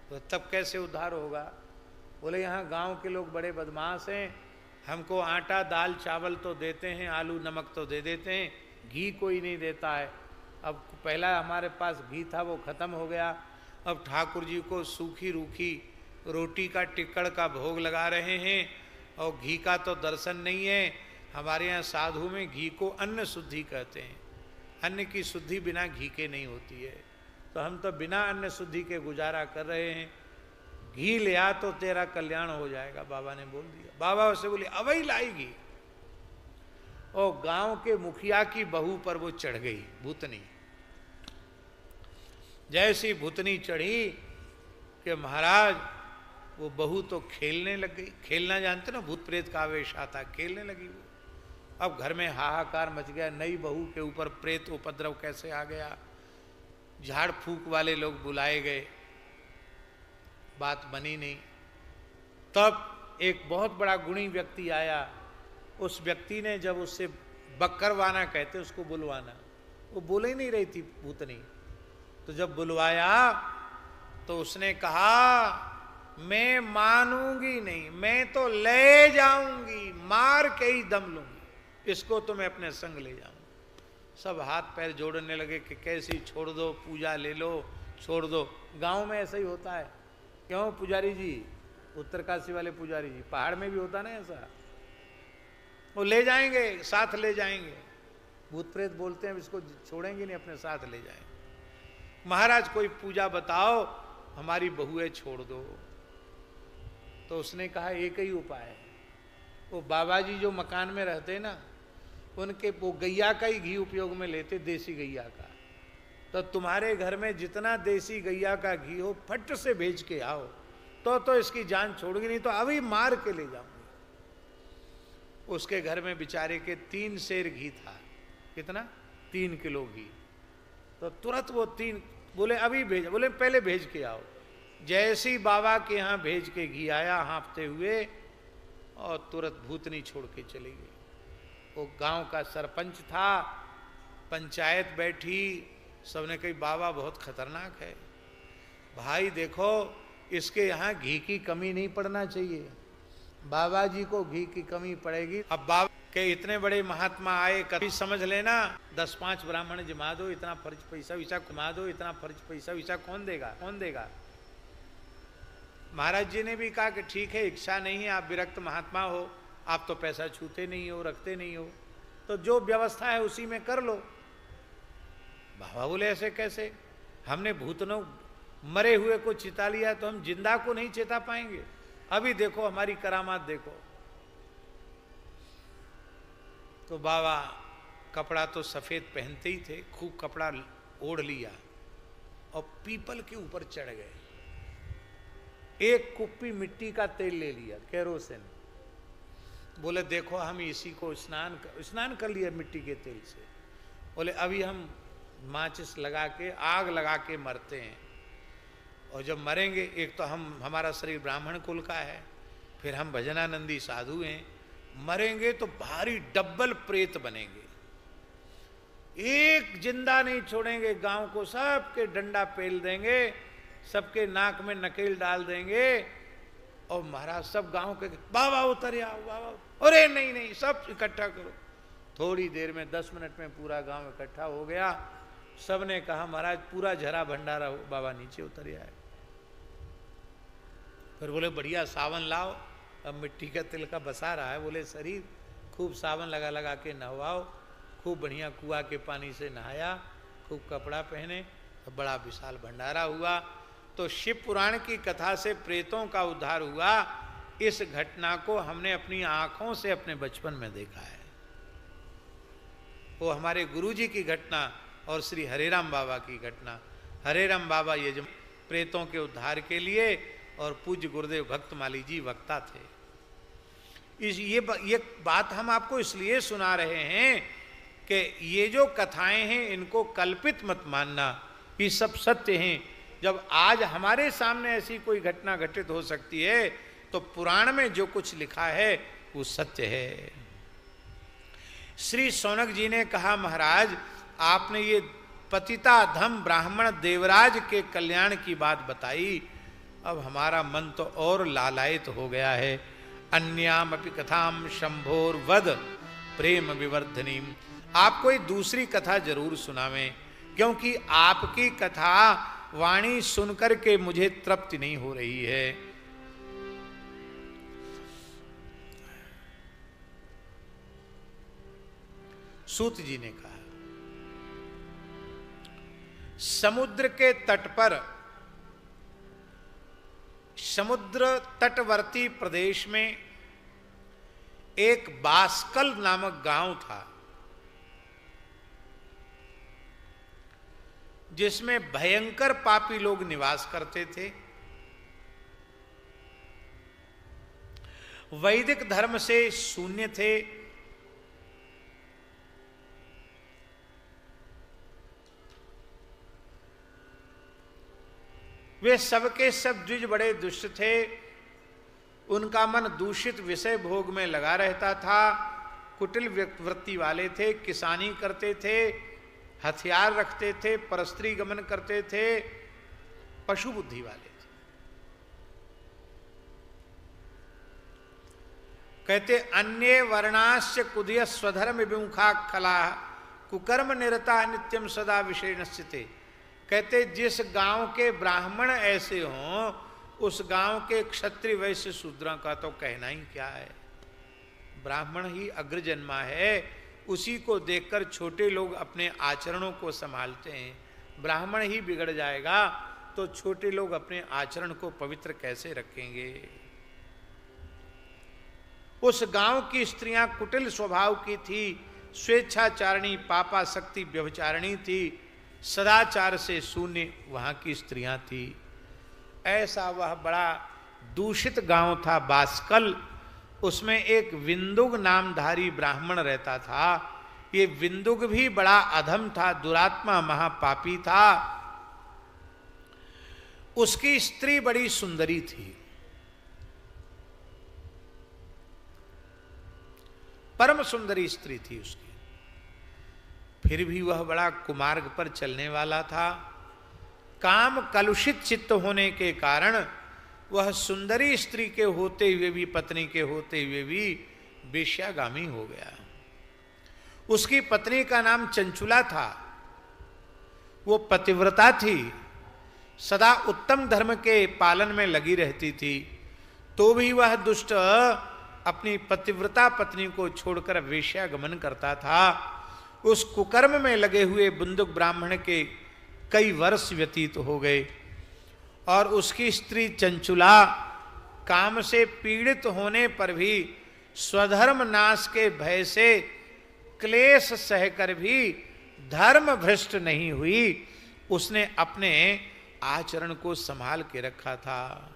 S1: तो तब कैसे उद्धार होगा? बोले, यहाँ गांव के लोग बड़े बदमाश हैं, हमको आटा दाल चावल तो देते हैं, आलू नमक तो दे देते हैं, घी कोई नहीं देता है। अब पहला हमारे पास घी था, वो खत्म हो गया। अब ठाकुर जी को सूखी रूखी रोटी का टिक्कड़ का भोग लगा रहे हैं और घी का तो दर्शन नहीं है। हमारे यहाँ साधु में घी को अन्न शुद्धि कहते हैं, अन्न की शुद्धि बिना घी के नहीं होती है। तो हम तो बिना अन्न शुद्धि के गुजारा कर रहे हैं, घी ले आ तो तेरा कल्याण हो जाएगा, बाबा ने बोल दिया। बाबा उससे बोले, अवई लाएगी। और गांव के मुखिया की बहू पर वो चढ़ गई भूतनी। जैसी भूतनी चढ़ी कि महाराज वो बहू तो खेलने लग गई। खेलना जानते ना, भूत प्रेत का आवेश आता, खेलने लगी वो। अब घर में हाहाकार मच गया, नई बहू के ऊपर प्रेत उपद्रव कैसे आ गया। झाड़ फूक वाले लोग बुलाए गए, बात बनी नहीं। तब एक बहुत बड़ा गुणी व्यक्ति आया। उस व्यक्ति ने जब उससे बक्करवाना कहते उसको बुलवाना, वो बोले ही नहीं रही थी भूतनी। तो जब बुलवाया तो उसने कहा, मैं मानूंगी नहीं, मैं तो ले जाऊंगी, मार के ही दम लूंगी, इसको तो मैं अपने संग ले जाऊंगी। सब हाथ पैर जोड़ने लगे कि कैसी छोड़ दो, पूजा ले लो, छोड़ दो। गांव में ऐसा ही होता है। क्यों पुजारी जी, उत्तरकाशी वाले पुजारी जी, पहाड़ में भी होता ना ऐसा, वो ले जाएंगे, साथ ले जाएंगे। भूत प्रेत बोलते हैं इसको छोड़ेंगे नहीं, अपने साथ ले जाएंगे। महाराज कोई पूजा बताओ, हमारी बहुएं छोड़ दो। तो उसने कहा, एक ही उपाय है। वो बाबा जी जो मकान में रहते ना, उनके वो गैया का ही घी उपयोग में लेते, देसी गैया का। तो तुम्हारे घर में जितना देसी गैया का घी हो, फट से भेज के आओ, तो इसकी जान छोड़गी, नहीं तो अभी मार के ले जाऊंगी। उसके घर में बेचारे के 3 सेर घी था। कितना? 3 किलो घी। तो तुरंत वो 3 बोले अभी भेज, बोले पहले भेज के आओ। जैसी बाबा के यहाँ भेज के घी आया हाँफते हुए, और तुरंत भूतनी छोड़ के चली गई। वो गांव का सरपंच था, पंचायत बैठी, सबने कही बाबा बहुत खतरनाक है भाई, देखो इसके यहाँ घी की कमी नहीं पड़ना चाहिए, बाबा जी को घी की कमी पड़ेगी। अब बाबा के इतने बड़े महात्मा आए, कभी समझ लेना 10-5 ब्राह्मण जमा दो, इतना फर्ज पैसा वैसा कमा दो, इतना फर्ज पैसा वैसा कौन देगा, कौन देगा। महाराज जी ने भी कहा कि ठीक है, इच्छा नहीं है, आप विरक्त महात्मा हो, आप तो पैसा छूते नहीं हो, रखते नहीं हो, तो जो व्यवस्था है उसी में कर लो। बाबा बोले ऐसे कैसे, हमने भूतनों मरे हुए को चिता लिया, तो हम जिंदा को नहीं चेता पाएंगे। अभी देखो हमारी करामात देखो। तो बाबा कपड़ा तो सफेद पहनते ही थे, खूब कपड़ा ओढ़ लिया और पीपल के ऊपर चढ़ गए। एक कुप्पी मिट्टी का तेल ले लिया, केरोसिन। बोले देखो हम इसी को स्नान कर लिया मिट्टी के तेल से। बोले अभी हम माचिस लगा के, आग लगा के मरते हैं, और जब मरेंगे, एक तो हमारा शरीर ब्राह्मण कुल का है, फिर हम भजनानंदी साधु हैं, मरेंगे तो भारी डब्बल प्रेत बनेंगे, एक जिंदा नहीं छोड़ेंगे, गांव को सबके डंडा पेल देंगे, सबके नाक में नकेल डाल देंगे और महाराज सब गांव के बाबा उतर आओ बाबा, अरे नहीं नहीं सब इकट्ठा करो। थोड़ी देर में 10 मिनट में पूरा गांव इकट्ठा हो गया। सबने कहा महाराज पूरा झरा भंडारा हो, बाबा नीचे उतर आए। फिर बोले बढ़िया सावन लाओ, अब मिट्टी का तिल का बसा रहा है, बोले शरीर खूब सावन लगा लगा के नहवाओ, खूब बढ़िया कुआ के पानी से नहाया, खूब कपड़ा पहने, तो बड़ा विशाल भंडारा हुआ। तो शिव पुराण की कथा से प्रेतों का उद्धार हुआ, इस घटना को हमने अपनी आंखों से अपने बचपन में देखा है। वो हमारे गुरुजी की घटना और श्री हरेराम बाबा की घटना। हरेराम बाबा ये जो प्रेतों के उद्धार के लिए और पूज्य गुरुदेव भक्तमाली जी वक्ता थे। ये बात हम आपको इसलिए सुना रहे हैं कि ये जो कथाएं हैं इनको कल्पित मत मानना, ये सब सत्य हैं। जब आज हमारे सामने ऐसी कोई घटना घटित हो सकती है तो पुराण में जो कुछ लिखा है वो सत्य है। श्री शौनक जी ने कहा महाराज आपने ये पतिता धम ब्राह्मण देवराज के कल्याण की बात बताई, अब हमारा मन तो और लालायित हो गया है। अन्याम अपि कथाम शंभोर वद प्रेम विवर्धनी, आप कोई दूसरी कथा जरूर सुनावें, क्योंकि आपकी कथा वाणी सुनकर के मुझे तृप्ति नहीं हो रही है। सूत जी ने कहा समुद्र के तट पर, समुद्र तटवर्ती प्रदेश में एक बास्कल नामक गांव था, जिसमें भयंकर पापी लोग निवास करते थे। वैदिक धर्म से शून्य थे। वे सबके सब द्विज बड़े दुष्ट थे। उनका मन दूषित विषय भोग में लगा रहता था। कुटिल वृत्ति वाले थे, किसानी करते थे, हथियार रखते थे, परस्त्री गमन करते थे, पशु बुद्धि वाले थे। कहते अन्ये वर्णाश्च कुदय स्वधर्म विमुखा खला कुकर्म निरता नित्यम सदा विषय नश्चिते। कहते जिस गांव के ब्राह्मण ऐसे हों उस गांव के क्षत्रिय वैश्य शूद्रों का तो कहना ही क्या है। ब्राह्मण ही अग्रजन्मा है, उसी को देखकर छोटे लोग अपने आचरणों को संभालते हैं। ब्राह्मण ही बिगड़ जाएगा तो छोटे लोग अपने आचरण को पवित्र कैसे रखेंगे। उस गांव की स्त्रियां कुटिल स्वभाव की थी, स्वेच्छाचारिणी, पापासक्ति, व्यभिचारिणी थी, सदाचार से शून्य वहां की स्त्रियां थी। ऐसा वह बड़ा दूषित गांव था बास्कल। उसमें एक विंदुक नामधारी ब्राह्मण रहता था। ये विंदुक भी बड़ा अधम था, दुरात्मा, महापापी था। उसकी स्त्री बड़ी सुंदरी थी, परम सुंदरी स्त्री थी उसकी। फिर भी वह बड़ा कुमार्ग पर चलने वाला था। काम कलुषित चित्त होने के कारण वह सुंदरी स्त्री के होते हुए भी, पत्नी के होते हुए भी वेश्यागामी हो गया। उसकी पत्नी का नाम चंचुला था। वो पतिव्रता थी, सदा उत्तम धर्म के पालन में लगी रहती थी, तो भी वह दुष्ट अपनी पतिव्रता पत्नी को छोड़कर वेश्यागमन करता था। उस कुकर्म में लगे हुए बुंदुक ब्राह्मण के कई वर्ष व्यतीत हो गए और उसकी स्त्री चंचुला काम से पीड़ित होने पर भी स्वधर्म नाश के भय से क्लेश सहकर भी धर्म भ्रष्ट नहीं हुई। उसने अपने आचरण को संभाल के रखा था।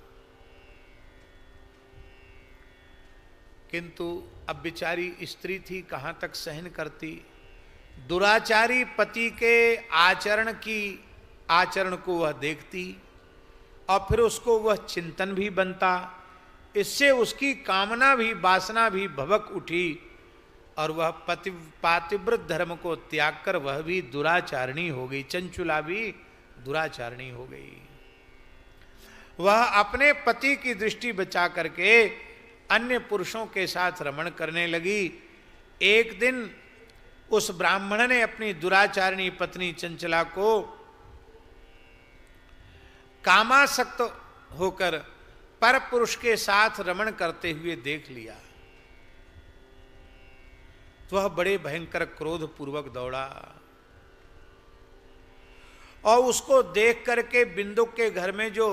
S1: किंतु अब बेचारी स्त्री थी, कहां तक सहन करती। दुराचारी पति के आचरण को वह देखती और फिर उसको वह चिंतन भी बनता। इससे उसकी कामना भी, वासना भी भभक उठी और वह पातिव्रत धर्म को त्याग कर वह भी दुराचारणी हो गई। चंचुला भी दुराचारणी हो गई। वह अपने पति की दृष्टि बचा करके अन्य पुरुषों के साथ रमण करने लगी। एक दिन उस ब्राह्मण ने अपनी दुराचारिणी पत्नी चंचला को कामासक्त होकर पर पुरुष के साथ रमण करते हुए देख लिया। तो वह बड़े भयंकर क्रोध पूर्वक दौड़ा और उसको देख करके बिंदुक के घर में जो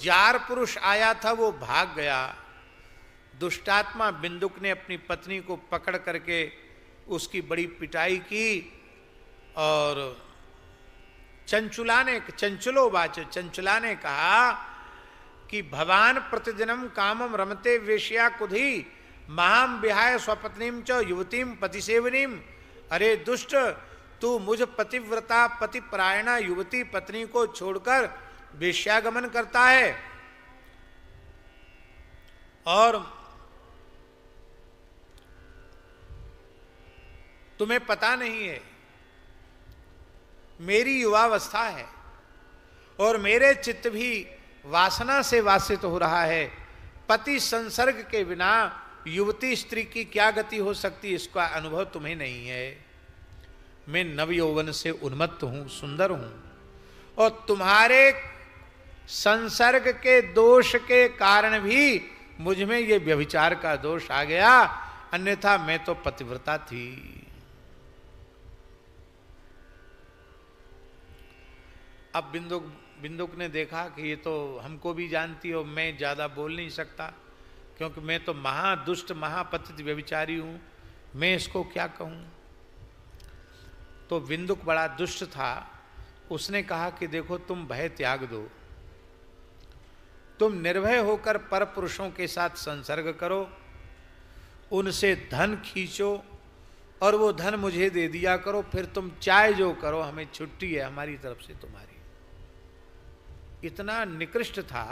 S1: जार पुरुष आया था वो भाग गया। दुष्टात्मा बिंदुक ने अपनी पत्नी को पकड़ करके उसकी बड़ी पिटाई की और चंचुला ने कहा कि भवान प्रतिदिनम कामम रमते वेश्या कुधी महाम विहाय स्वपत्नीम च युवतीम पतिसेवनीम। अरे दुष्ट, तू मुझ पतिव्रता पतिपरायणा युवती पत्नी को छोड़कर वेश्यागमन करता है और तुम्हें पता नहीं है मेरी युवावस्था है और मेरे चित्त भी वासना से वासित हो रहा है। पति संसर्ग के बिना युवती स्त्री की क्या गति हो सकती, इसका अनुभव तुम्हें नहीं है। मैं नवयौवन से उन्मत्त हूं, सुंदर हूं और तुम्हारे संसर्ग के दोष के कारण भी मुझ में ये व्यभिचार का दोष आ गया, अन्यथा मैं तो पतिव्रता थी। अब बिंदुक ने देखा कि ये तो हमको भी जानती हो, मैं ज्यादा बोल नहीं सकता क्योंकि मैं तो महादुष्ट महापतित व्यभिचारी हूं, मैं इसको क्या कहूं। तो बिंदुक बड़ा दुष्ट था, उसने कहा कि देखो तुम भय त्याग दो, तुम निर्भय होकर पर पुरुषों के साथ संसर्ग करो, उनसे धन खींचो और वो धन मुझे दे दिया करो, फिर तुम चाहे जो करो, हमें छुट्टी है हमारी तरफ से तुम्हारी। इतना निकृष्ट था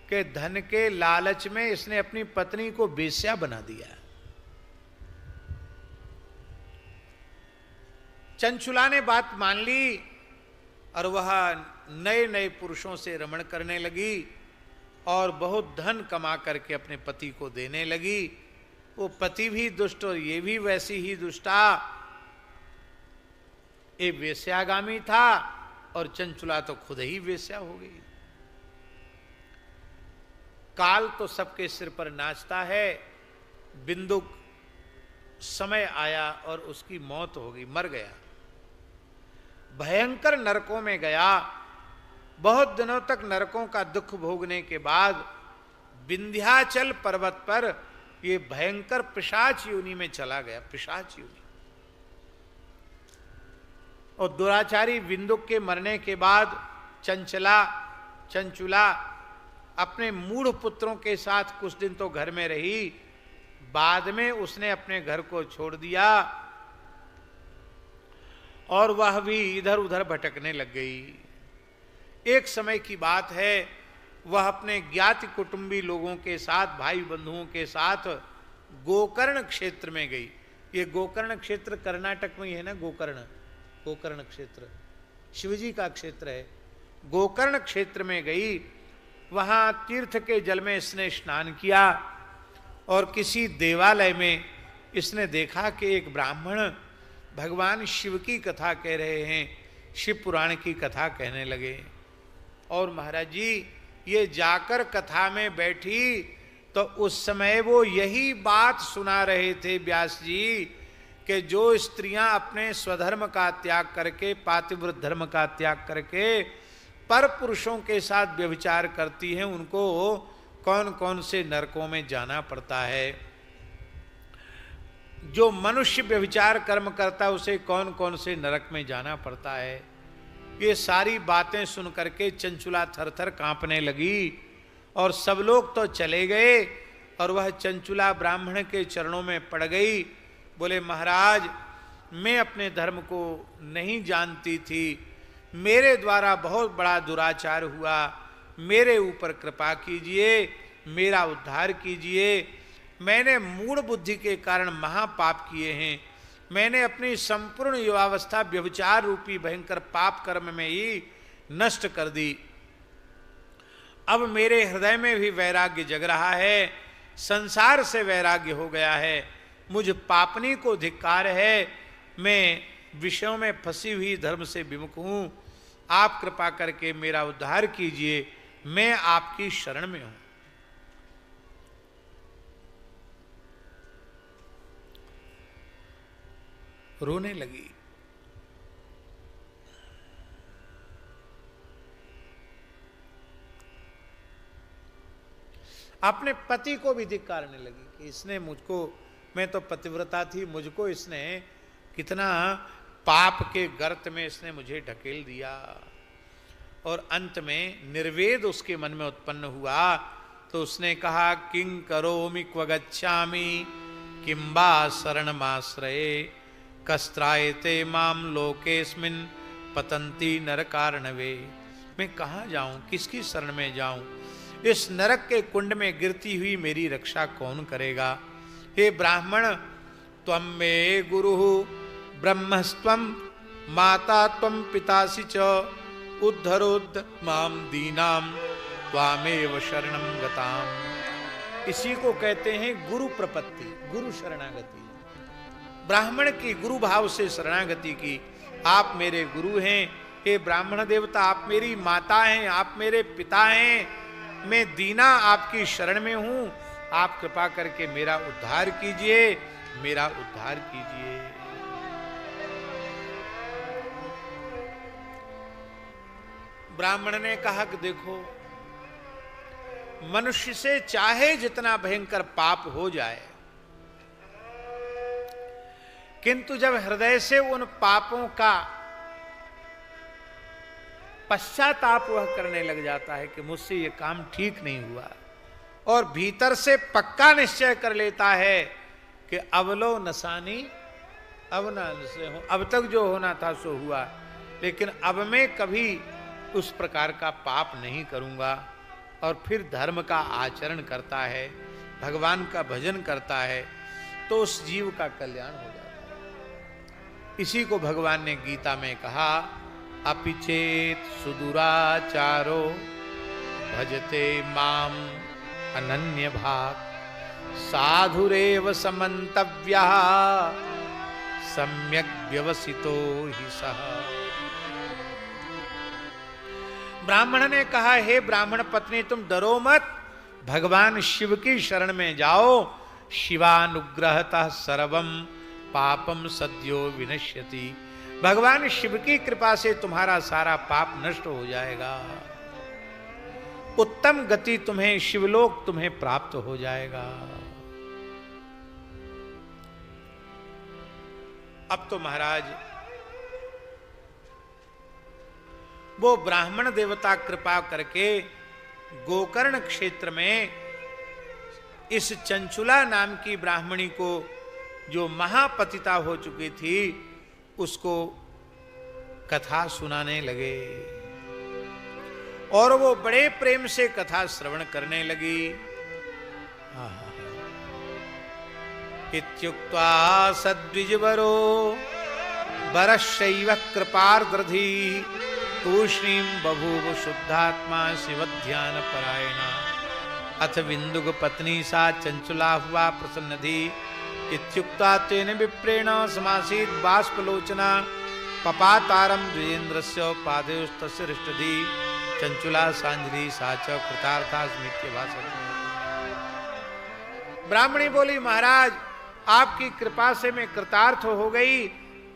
S1: कि धन के लालच में इसने अपनी पत्नी को वेश्या बना दिया। चंचुला ने बात मान ली और वह नए नए पुरुषों से रमण करने लगी और बहुत धन कमा करके अपने पति को देने लगी। वो पति भी दुष्ट और ये भी वैसी ही दुष्टा, ये वेश्यागामी था और चंचुला तो खुद ही वेश्या हो गई। काल तो सबके सिर पर नाचता है। बिंदुक समय आया और उसकी मौत हो गई, मर गया, भयंकर नरकों में गया। बहुत दिनों तक नरकों का दुख भोगने के बाद विंध्याचल पर्वत पर ये भयंकर पिशाच योनि में चला गया, पिशाच योनि। और दुराचारी बिंदुक के मरने के बाद चंचुला अपने मूढ़ पुत्रों के साथ कुछ दिन तो घर में रही, बाद में उसने अपने घर को छोड़ दिया और वह भी इधर उधर भटकने लग गई। एक समय की बात है, वह अपने ज्ञाति कुटुंबी लोगों के साथ, भाई बंधुओं के साथ गोकर्ण क्षेत्र में गई। ये गोकर्ण क्षेत्र कर्नाटक में ही है ना, गोकर्ण क्षेत्र शिवजी का क्षेत्र है। गोकर्ण क्षेत्र में गई, वहां तीर्थ के जल में इसने स्नान किया और किसी देवालय में इसने देखा कि एक ब्राह्मण भगवान शिव की कथा कह रहे हैं, शिव पुराण की कथा कहने लगे। और महाराज जी ये जाकर कथा में बैठी तो उस समय वो यही बात सुना रहे थे व्यास जी कि जो स्त्रियां अपने स्वधर्म का त्याग करके, पातिव्रत धर्म का त्याग करके पर पुरुषों के साथ व्यभिचार करती हैं, उनको कौन कौन से नरकों में जाना पड़ता है। जो मनुष्य व्यभिचार कर्म करता है उसे कौन कौन से नरक में जाना पड़ता है। ये सारी बातें सुन करके चंचुला थरथर कांपने लगी और सब लोग तो चले गए और वह चंचुला ब्राह्मण के चरणों में पड़ गई। बोले महाराज, मैं अपने धर्म को नहीं जानती थी, मेरे द्वारा बहुत बड़ा दुराचार हुआ, मेरे ऊपर कृपा कीजिए, मेरा उद्धार कीजिए। मैंने मूढ़ बुद्धि के कारण महापाप किए हैं, मैंने अपनी संपूर्ण युवावस्था व्यभिचार रूपी भयंकर पाप कर्म में ही नष्ट कर दी। अब मेरे हृदय में भी वैराग्य जग रहा है, संसार से वैराग्य हो गया है, मुझ पापनी को धिक्कार है, मैं विषयों में फंसी हुई धर्म से विमुख हूं, आप कृपा करके मेरा उद्धार कीजिए, मैं आपकी शरण में हूं। रोने लगी। अपने पति को भी धिक्कारने लगी कि इसने मुझको, मैं तो पतिव्रता थी, मुझको इसने कितना पाप के गर्त में इसने मुझे ढकेल दिया। और अंत में निर्वेद उसके मन में उत्पन्न हुआ, तो उसने कहा किं करोमि क्व गच्छामि किं वा शरणमाश्रये कस्त्रायते माम लोकेस्मिन् पतंती नरकार्णवे। मैं कहाँ जाऊं, किसकी शरण में जाऊं, इस नरक के कुंड में गिरती हुई मेरी रक्षा कौन करेगा। हे ब्राह्मण, त्वं मे गुरुः ब्रह्मस्त्वं माता त्वं पितासि च उद्धरोद्ध माम दीनां त्वामेव शरणं गताम्। इसी को कहते हैं गुरु प्रपत्ति, गुरु शरणागति। ब्राह्मण की गुरु भाव से शरणागति की। आप मेरे गुरु हैं, हे ब्राह्मण देवता, आप मेरी माता हैं, आप मेरे पिता हैं, मैं दीना आपकी शरण में हूं, आप कृपा करके मेरा उद्धार कीजिए, मेरा उद्धार कीजिए। ब्राह्मण ने कहा कि देखो, मनुष्य से चाहे जितना भयंकर पाप हो जाए, किंतु जब हृदय से उन पापों का पश्चाताप वह करने लग जाता है कि मुझसे ये काम ठीक नहीं हुआ, और भीतर से पक्का निश्चय कर लेता है कि अवलो नसानी अब ना से हो, अब तक जो होना था सो हुआ, लेकिन अब मैं कभी उस प्रकार का पाप नहीं करूंगा, और फिर धर्म का आचरण करता है, भगवान का भजन करता है, तो उस जीव का कल्याण हो जाता है। इसी को भगवान ने गीता में कहा, अपि चेत सुदुराचारो भजते माम अनन्य भाग साधुरेव समन्तव्यः सम्यक व्यवसितो हि सः। ब्राह्मण ने कहा, हे ब्राह्मण पत्नी, तुम डरो मत, भगवान शिव की शरण में जाओ, शिवानुग्रहतः सर्वं पापम सद्यो विनश्यति। भगवान शिव की कृपा से तुम्हारा सारा पाप नष्ट हो जाएगा, उत्तम गति तुम्हें, शिवलोक तुम्हें प्राप्त हो जाएगा। अब तो महाराज वो ब्राह्मण देवता कृपा करके गोकर्ण क्षेत्र में इस चंचुला नाम की ब्राह्मणी को, जो महापतिता हो चुकी थी, उसको कथा सुनाने लगे, और वो बड़े प्रेम से कथा श्रवण करने लगी। इत्युक्त्वा सद्विजवरो वरशैव कृपार्द्रधी तूष्णीं बभूव शुद्धात्मा शिवध्यान परायणा अथ विन्दुक पत्नी सा चंचुला हुआ प्रसन्नधि। इत्युक्ता तेन विप्रेण समासीत् बाष्पलोचना पपातारं द्विजेन्द्रस्य पादयोस्तस्य हृष्टधि चंचुला सांजलि सा च कृतार्था स्मित्य भाषते। ब्राह्मणी बोली, महाराज आपकी कृपा से मैं कृतार्थ हो गई।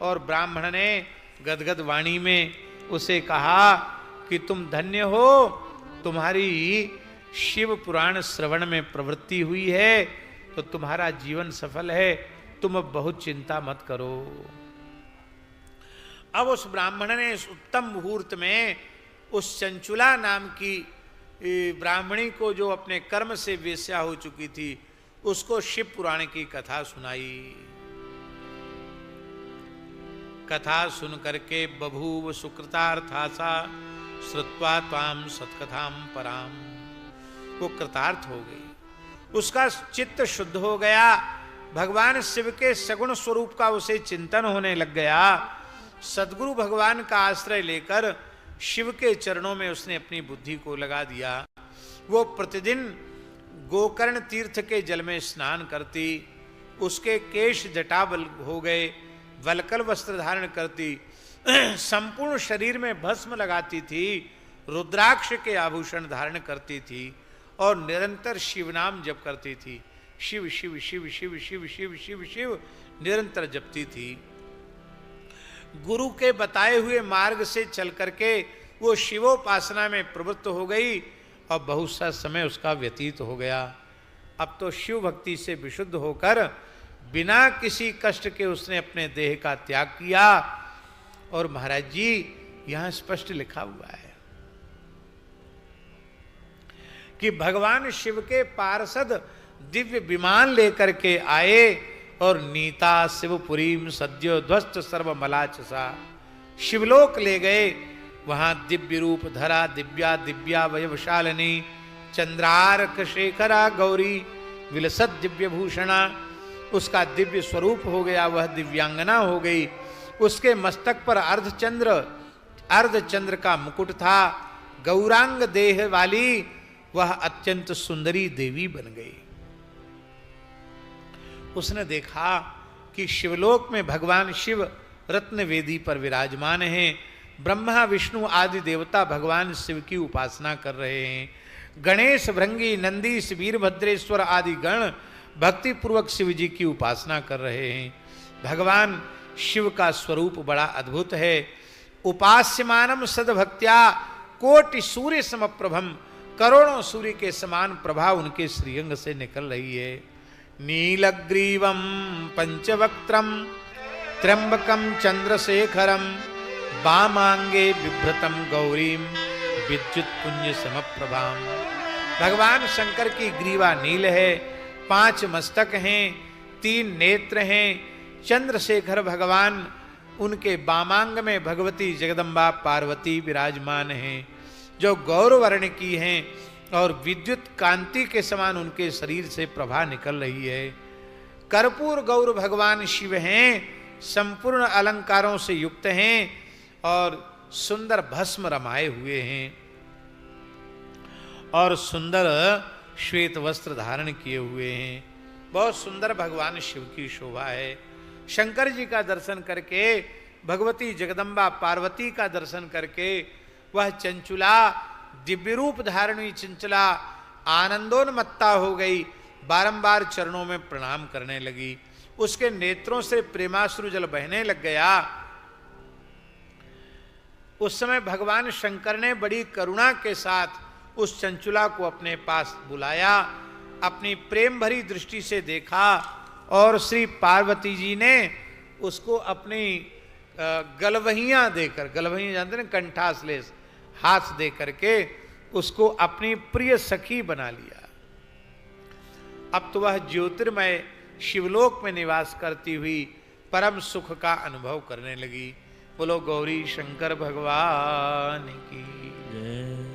S1: और ब्राह्मण ने गदगद वाणी में उसे कहा कि तुम धन्य हो, तुम्हारी शिव पुराण श्रवण में प्रवृत्ति हुई है, तो तुम्हारा जीवन सफल है, तुम अब बहुत चिंता मत करो। अब उस ब्राह्मण ने इस उत्तम मुहूर्त में उस चंचुला नाम की ब्राह्मणी को, जो अपने कर्म से वेश्या हो चुकी थी, उसको शिव पुराण की कथा सुनाई। कथा सुन करके बभूव सुकृतार्थासा श्रुत्वा त्वाम सत्कथाम पराम, वो कृतार्थ हो गई, उसका चित्त शुद्ध हो गया, भगवान शिव के सगुण स्वरूप का उसे चिंतन होने लग गया। सद्गुरु भगवान का आश्रय लेकर शिव के चरणों में उसने अपनी बुद्धि को लगा दिया। वो प्रतिदिन गोकर्ण तीर्थ के जल में स्नान करती, उसके केश जटाबल हो गए, वलकल वस्त्र धारण करती, संपूर्ण शरीर में भस्म लगाती थी, रुद्राक्ष के आभूषण धारण करती थी और निरंतर शिव नाम जप करती थी। शिव शिव शिव शिव शिव शिव शिव शिव निरंतर जपती थी। गुरु के बताए हुए मार्ग से चल करके वो शिवोपासना में प्रवृत्त हो गई और बहुत सा समय उसका व्यतीत हो गया। अब तो शिव भक्ति से विशुद्ध होकर बिना किसी कष्ट के उसने अपने देह का त्याग किया। और महाराज जी यहां स्पष्ट लिखा हुआ है कि भगवान शिव के पार्षद दिव्य विमान लेकर के आए और नीता शिवपुरीम सद्यो ध्वस्त सर्व मलाचसा, शिवलोक ले गए। वहां दिव्य रूप धरा दिव्या दिव्या वयवशालिनी चंद्रार्क शेखरा गौरी विलसत दिव्य भूषणा, उसका दिव्य स्वरूप हो गया, वह दिव्यांगना हो गई। उसके मस्तक पर अर्धचंद्र का मुकुट था, गौरांग देह वाली वह अत्यंत सुंदरी देवी बन गई। उसने देखा कि शिवलोक में भगवान शिव रत्न वेदी पर विराजमान हैं, ब्रह्मा विष्णु आदि देवता भगवान शिव की उपासना कर रहे हैं, गणेश भृंगी नंदीश वीरभद्रेश्वर आदि गण भक्ति पूर्वक शिव जी की उपासना कर रहे हैं। भगवान शिव का स्वरूप बड़ा अद्भुत है। उपास्यमानम सद्भक्त्या कोटि सूर्य समप्रभम, करोड़ों सूर्य के समान प्रभा उनके श्रीअंग से निकल रही है। नीलग्रीवम पंचवक्त्रम त्र्यंबकम चंद्रशेखरम वामांगे बिभ्रतम गौरीम विद्युत पुंज समप्रभाम। भगवान शंकर की ग्रीवा नील है, 5 मस्तक हैं, 3 नेत्र हैं। चंद्रशेखर भगवान, उनके वामांग में भगवती जगदम्बा पार्वती विराजमान हैं जो गौरवर्ण की हैं और विद्युत कांति के समान उनके शरीर से प्रभा निकल रही है। कर्पूर गौर भगवान शिव हैं, संपूर्ण अलंकारों से युक्त हैं और सुंदर भस्म रमाए हुए हैं और सुंदर श्वेत वस्त्र धारण किए हुए हैं। बहुत सुंदर भगवान शिव की शोभा है। शंकर जी का दर्शन करके, भगवती जगदम्बा पार्वती का दर्शन करके वह चंचुला, दिव्य रूप धारणी चंचला आनंदोन्मत्ता हो गई, बारंबार चरणों में प्रणाम करने लगी। उसके नेत्रों से प्रेमाश्रु जल बहने लग गया। उस समय भगवान शंकर ने बड़ी करुणा के साथ उस चंचुला को अपने पास बुलाया, अपनी प्रेम भरी दृष्टि से देखा और श्री पार्वती जी ने उसको अपनी गलवहियां देकर, गलवहियां जानते हैं कंठाश्लेष, हाथ दे करके उसको अपनी प्रिय सखी बना लिया। अब तो वह ज्योतिर्मय शिवलोक में निवास करती हुई परम सुख का अनुभव करने लगी। बोलो गौरी शंकर भगवान की जय।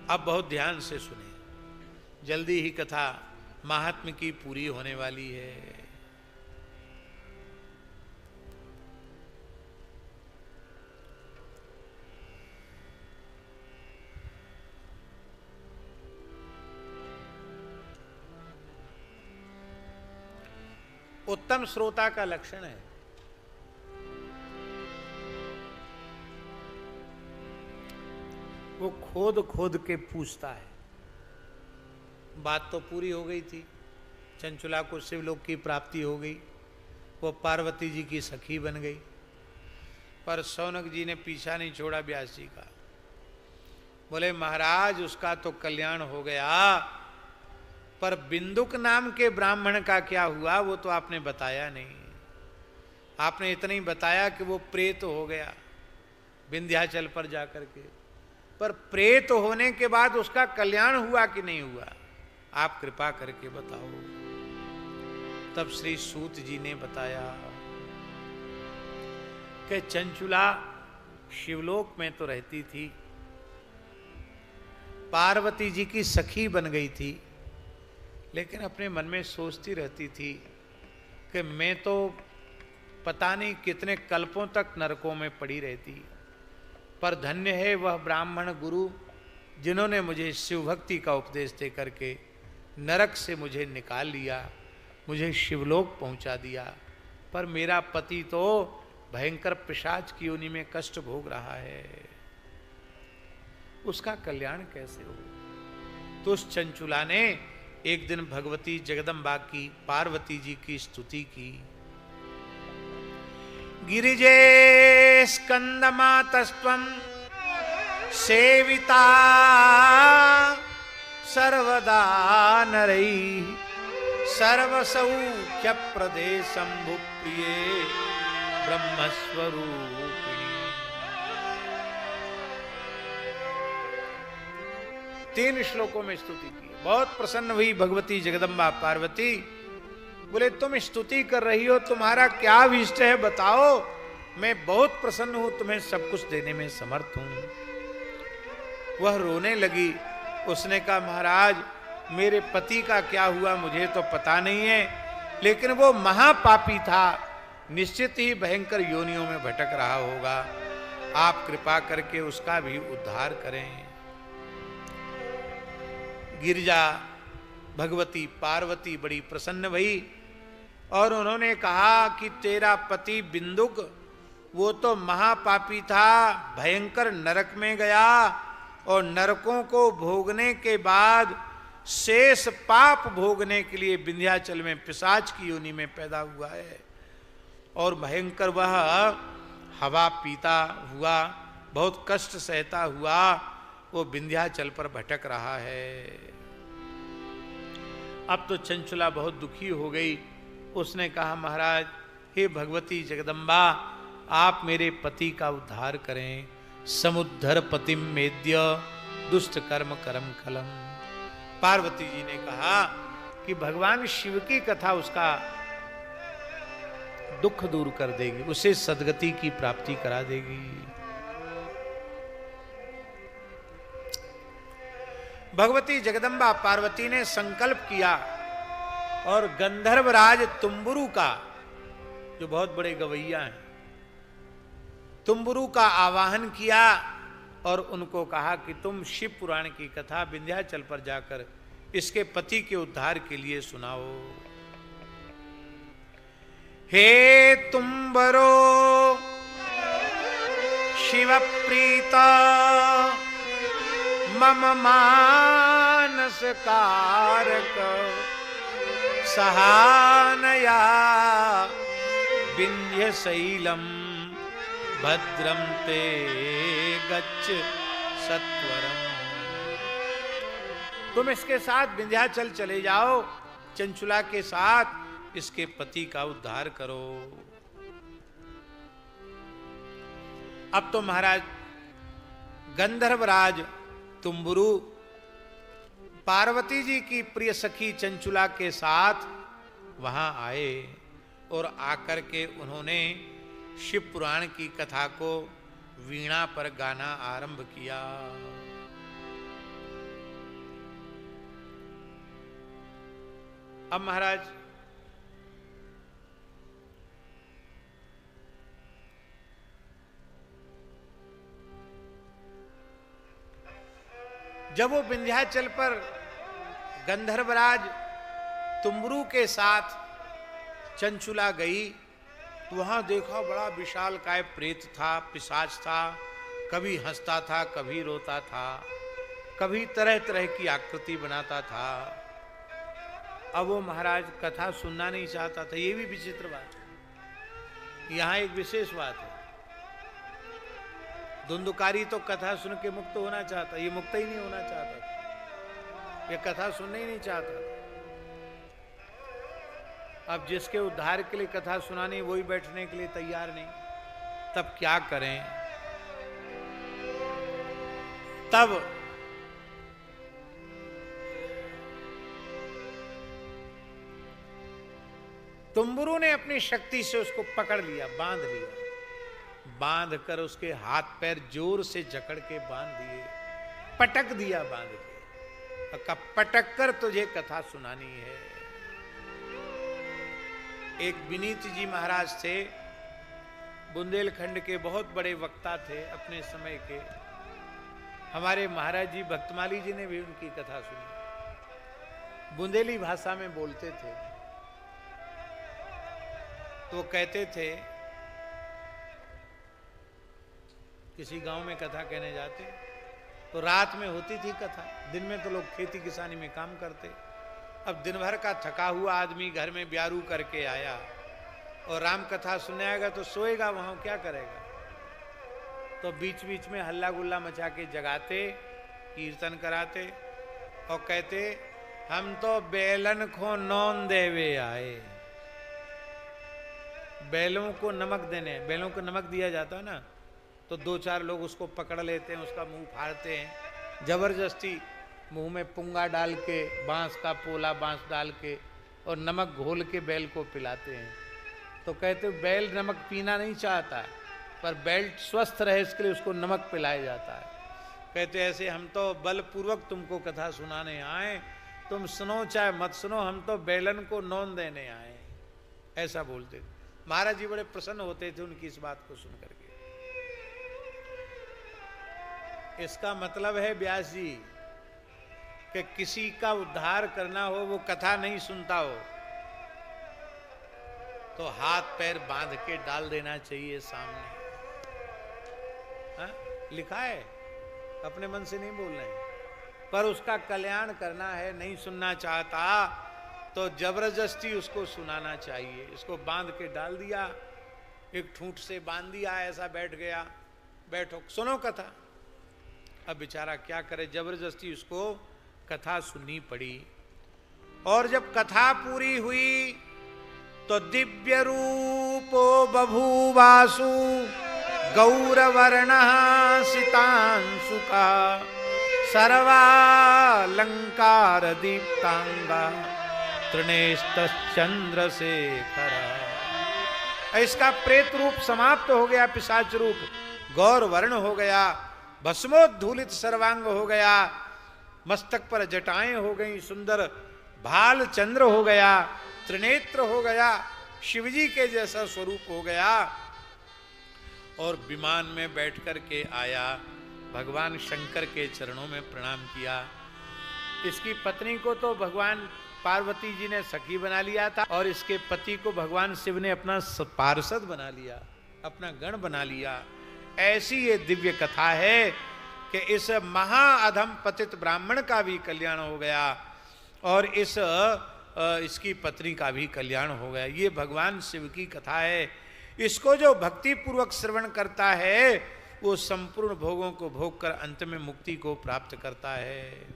S1: अब बहुत ध्यान से सुने, जल्दी ही कथा महात्म्य की पूरी होने वाली है। उत्तम श्रोता का लक्षण है वो खोद खोद के पूछता है। बात तो पूरी हो गई थी, चंचुला को शिवलोक की प्राप्ति हो गई, वो पार्वती जी की सखी बन गई। पर शौनक जी ने पीछा नहीं छोड़ा व्यास जी का। बोले महाराज उसका तो कल्याण हो गया, पर बिंदुक नाम के ब्राह्मण का क्या हुआ वो तो आपने बताया नहीं। आपने इतना ही बताया कि वो प्रेत हो गया विंध्याचल पर जाकर के, पर प्रेत होने के बाद उसका कल्याण हुआ कि नहीं हुआ, आप कृपा करके बताओ। तब श्री सूत जी ने बताया कि चंचुला शिवलोक में तो रहती थी, पार्वती जी की सखी बन गई थी, लेकिन अपने मन में सोचती रहती थी कि मैं तो पता नहीं कितने कल्पों तक नरकों में पड़ी रहती, पर धन्य है वह ब्राह्मण गुरु जिन्होंने मुझे शिव भक्ति का उपदेश दे करके नरक से मुझे निकाल लिया, मुझे शिवलोक पहुंचा दिया, पर मेरा पति तो भयंकर पिशाच की योनि में कष्ट भोग रहा है, उसका कल्याण कैसे हो। तो उस चंचुला ने एक दिन भगवती जगदम्बा की, पार्वती जी की स्तुति की। गिरिजे स्कंदमातस्त्वं सेविता सर्वदा नरैः सर्वसौख्य प्रदे शंभुप्रिये ब्रह्मस्वरूपिणी। 3 श्लोकों में स्तुति की। बहुत प्रसन्न हुई भगवती जगदम्बा पार्वती। बोले तुम स्तुति कर रही हो, तुम्हारा क्या अभिष्ट है बताओ, मैं बहुत प्रसन्न हूं, तुम्हें सब कुछ देने में समर्थ हूं। वह रोने लगी। उसने कहा महाराज मेरे पति का क्या हुआ मुझे तो पता नहीं है, लेकिन वो महापापी था, निश्चित ही भयंकर योनियों में भटक रहा होगा, आप कृपा करके उसका भी उद्धार करें। गिरिजा भगवती पार्वती बड़ी प्रसन्न हुई और उन्होंने कहा कि तेरा पति बिंदुक वो तो महापापी था, भयंकर नरक में गया और नरकों को भोगने के बाद शेष पाप भोगने के लिए विंध्याचल में पिशाच की योनि में पैदा हुआ है और भयंकर वह हवा पीता हुआ, बहुत कष्ट सहता हुआ वो विंध्याचल पर भटक रहा है। अब तो चंचुला बहुत दुखी हो गई। उसने कहा महाराज हे भगवती जगदम्बा आप मेरे पति का उद्धार करें। समुद्धर पतिम मेद्य दुष्ट कर्म करम कलम। पार्वती जी ने कहा कि भगवान शिव की कथा उसका दुख दूर कर देगी, उसे सदगति की प्राप्ति करा देगी। भगवती जगदम्बा पार्वती ने संकल्प किया और गंधर्वराज तुम्बुरु का, जो बहुत बड़े गवैया हैं, तुम्बुरु का आवाहन किया और उनको कहा कि तुम शिव पुराण की कथा विंध्याचल पर जाकर इसके पति के उद्धार के लिए सुनाओ। हे तुम्बरो शिव प्रीता मम मानस कारक सहानया विंध्य शैलम भद्रम ते गच्छ सत्वरम। तुम इसके साथ विंध्याचल चले जाओ, चंचुला के साथ इसके पति का उद्धार करो। अब तो महाराज गंधर्वराज तुम्बुरु पार्वती जी की प्रिय सखी चंचुला के साथ वहां आए और आकर के उन्होंने शिव पुराण की कथा को वीणा पर गाना आरंभ किया। अब महाराज जब वो विंध्याचल पर गंधर्वराज तुम्बुरु के साथ चंचुला गई तो वहां देखा बड़ा विशाल काय प्रेत था, पिशाच था, कभी हंसता था, कभी रोता था, कभी तरह तरह की आकृति बनाता था। अब वो महाराज कथा सुनना नहीं चाहता था। ये भी विचित्र बात है। यहां एक विशेष बात है, धुंधुकारी तो कथा सुन के मुक्त होना चाहता, ये मुक्त ही नहीं होना चाहता, ये कथा सुनना ही नहीं चाहता। अब जिसके उद्धार के लिए कथा सुनानी वही बैठने के लिए तैयार नहीं, तब क्या करें। तब तुम्बुरु ने अपनी शक्ति से उसको पकड़ लिया, बांध लिया, बांध कर उसके हाथ पैर जोर से जकड़ के बांध दिए, पटक दिया बांध के, कहा पटक कर तुझे कथा सुनानी है। एक विनीत जी महाराज थे, बुंदेलखंड के बहुत बड़े वक्ता थे अपने समय के। हमारे महाराज जी भक्तमाली जी ने भी उनकी कथा सुनी। बुंदेली भाषा में बोलते थे। तो कहते थे, किसी गांव में कथा कहने जाते तो रात में होती थी कथा, दिन में तो लोग खेती किसानी में काम करते। अब दिन भर का थका हुआ आदमी घर में ब्यारू करके आया और राम कथा सुनने आएगा तो सोएगा वहां, क्या करेगा? तो बीच बीच में हल्ला गुल्ला मचा के जगाते, कीर्तन कराते और कहते, हम तो बेलन को नौन देवे आए। बैलों को नमक देने, बैलों को नमक दिया जाता ना, तो दो चार लोग उसको पकड़ लेते हैं, उसका मुंह फाड़ते हैं, जबरदस्ती मुंह में पुंगा डाल के, बांस का पोला बांस डाल के और नमक घोल के बैल को पिलाते हैं। तो कहते बैल नमक पीना नहीं चाहता, पर बैल स्वस्थ रहे इसके लिए उसको नमक पिलाया जाता है। कहते ऐसे हम तो बलपूर्वक तुमको कथा सुनाने आए, तुम सुनो चाहे मत सुनो, हम तो बैलन को नौन देने आए, ऐसा बोलते थे। महाराज जी बड़े प्रसन्न होते थे उनकी इस बात को सुन करके। इसका मतलब है व्यास जी कि किसी का उद्धार करना हो, वो कथा नहीं सुनता हो तो हाथ पैर बांध के डाल देना चाहिए सामने। हा? लिखा है, अपने मन से नहीं बोल रहे हैं, पर उसका कल्याण करना है, नहीं सुनना चाहता तो जबरदस्ती उसको सुनाना चाहिए। इसको बांध के डाल दिया, एक ठूंठ से बांध दिया, ऐसा बैठ गया, बैठो सुनो कथा। अब बेचारा क्या करे, जबरदस्ती उसको कथा सुननी पड़ी। और जब कथा पूरी हुई तो दिव्य रूपो बभूवासु गौरवर्ण सितांशु का सर्वालंकार दीप्तांगा तृणेस्तश्चंद्र से खरा। इसका प्रेत रूप समाप्त हो गया, पिशाच रूप गौर वर्ण हो गया, भस्मोद्धूलित सर्वांग हो गया, मस्तक पर जटाएं हो गई, सुंदर भाल चंद्र हो गया, त्रिनेत्र हो गया, शिवजी के जैसा स्वरूप हो गया। और विमान में बैठ कर के आया, भगवान शंकर के चरणों में प्रणाम किया। इसकी पत्नी को तो भगवान पार्वती जी ने सखी बना लिया था और इसके पति को भगवान शिव ने अपना पार्षद बना लिया, अपना गण बना लिया। ऐसी ये दिव्य कथा है कि इस महाअधम पतित ब्राह्मण का भी कल्याण हो गया और इसकी पत्नी का भी कल्याण हो गया। ये भगवान शिव की कथा है। इसको जो भक्ति पूर्वक श्रवण करता है वो संपूर्ण भोगों को भोग कर अंत में मुक्ति को प्राप्त करता है।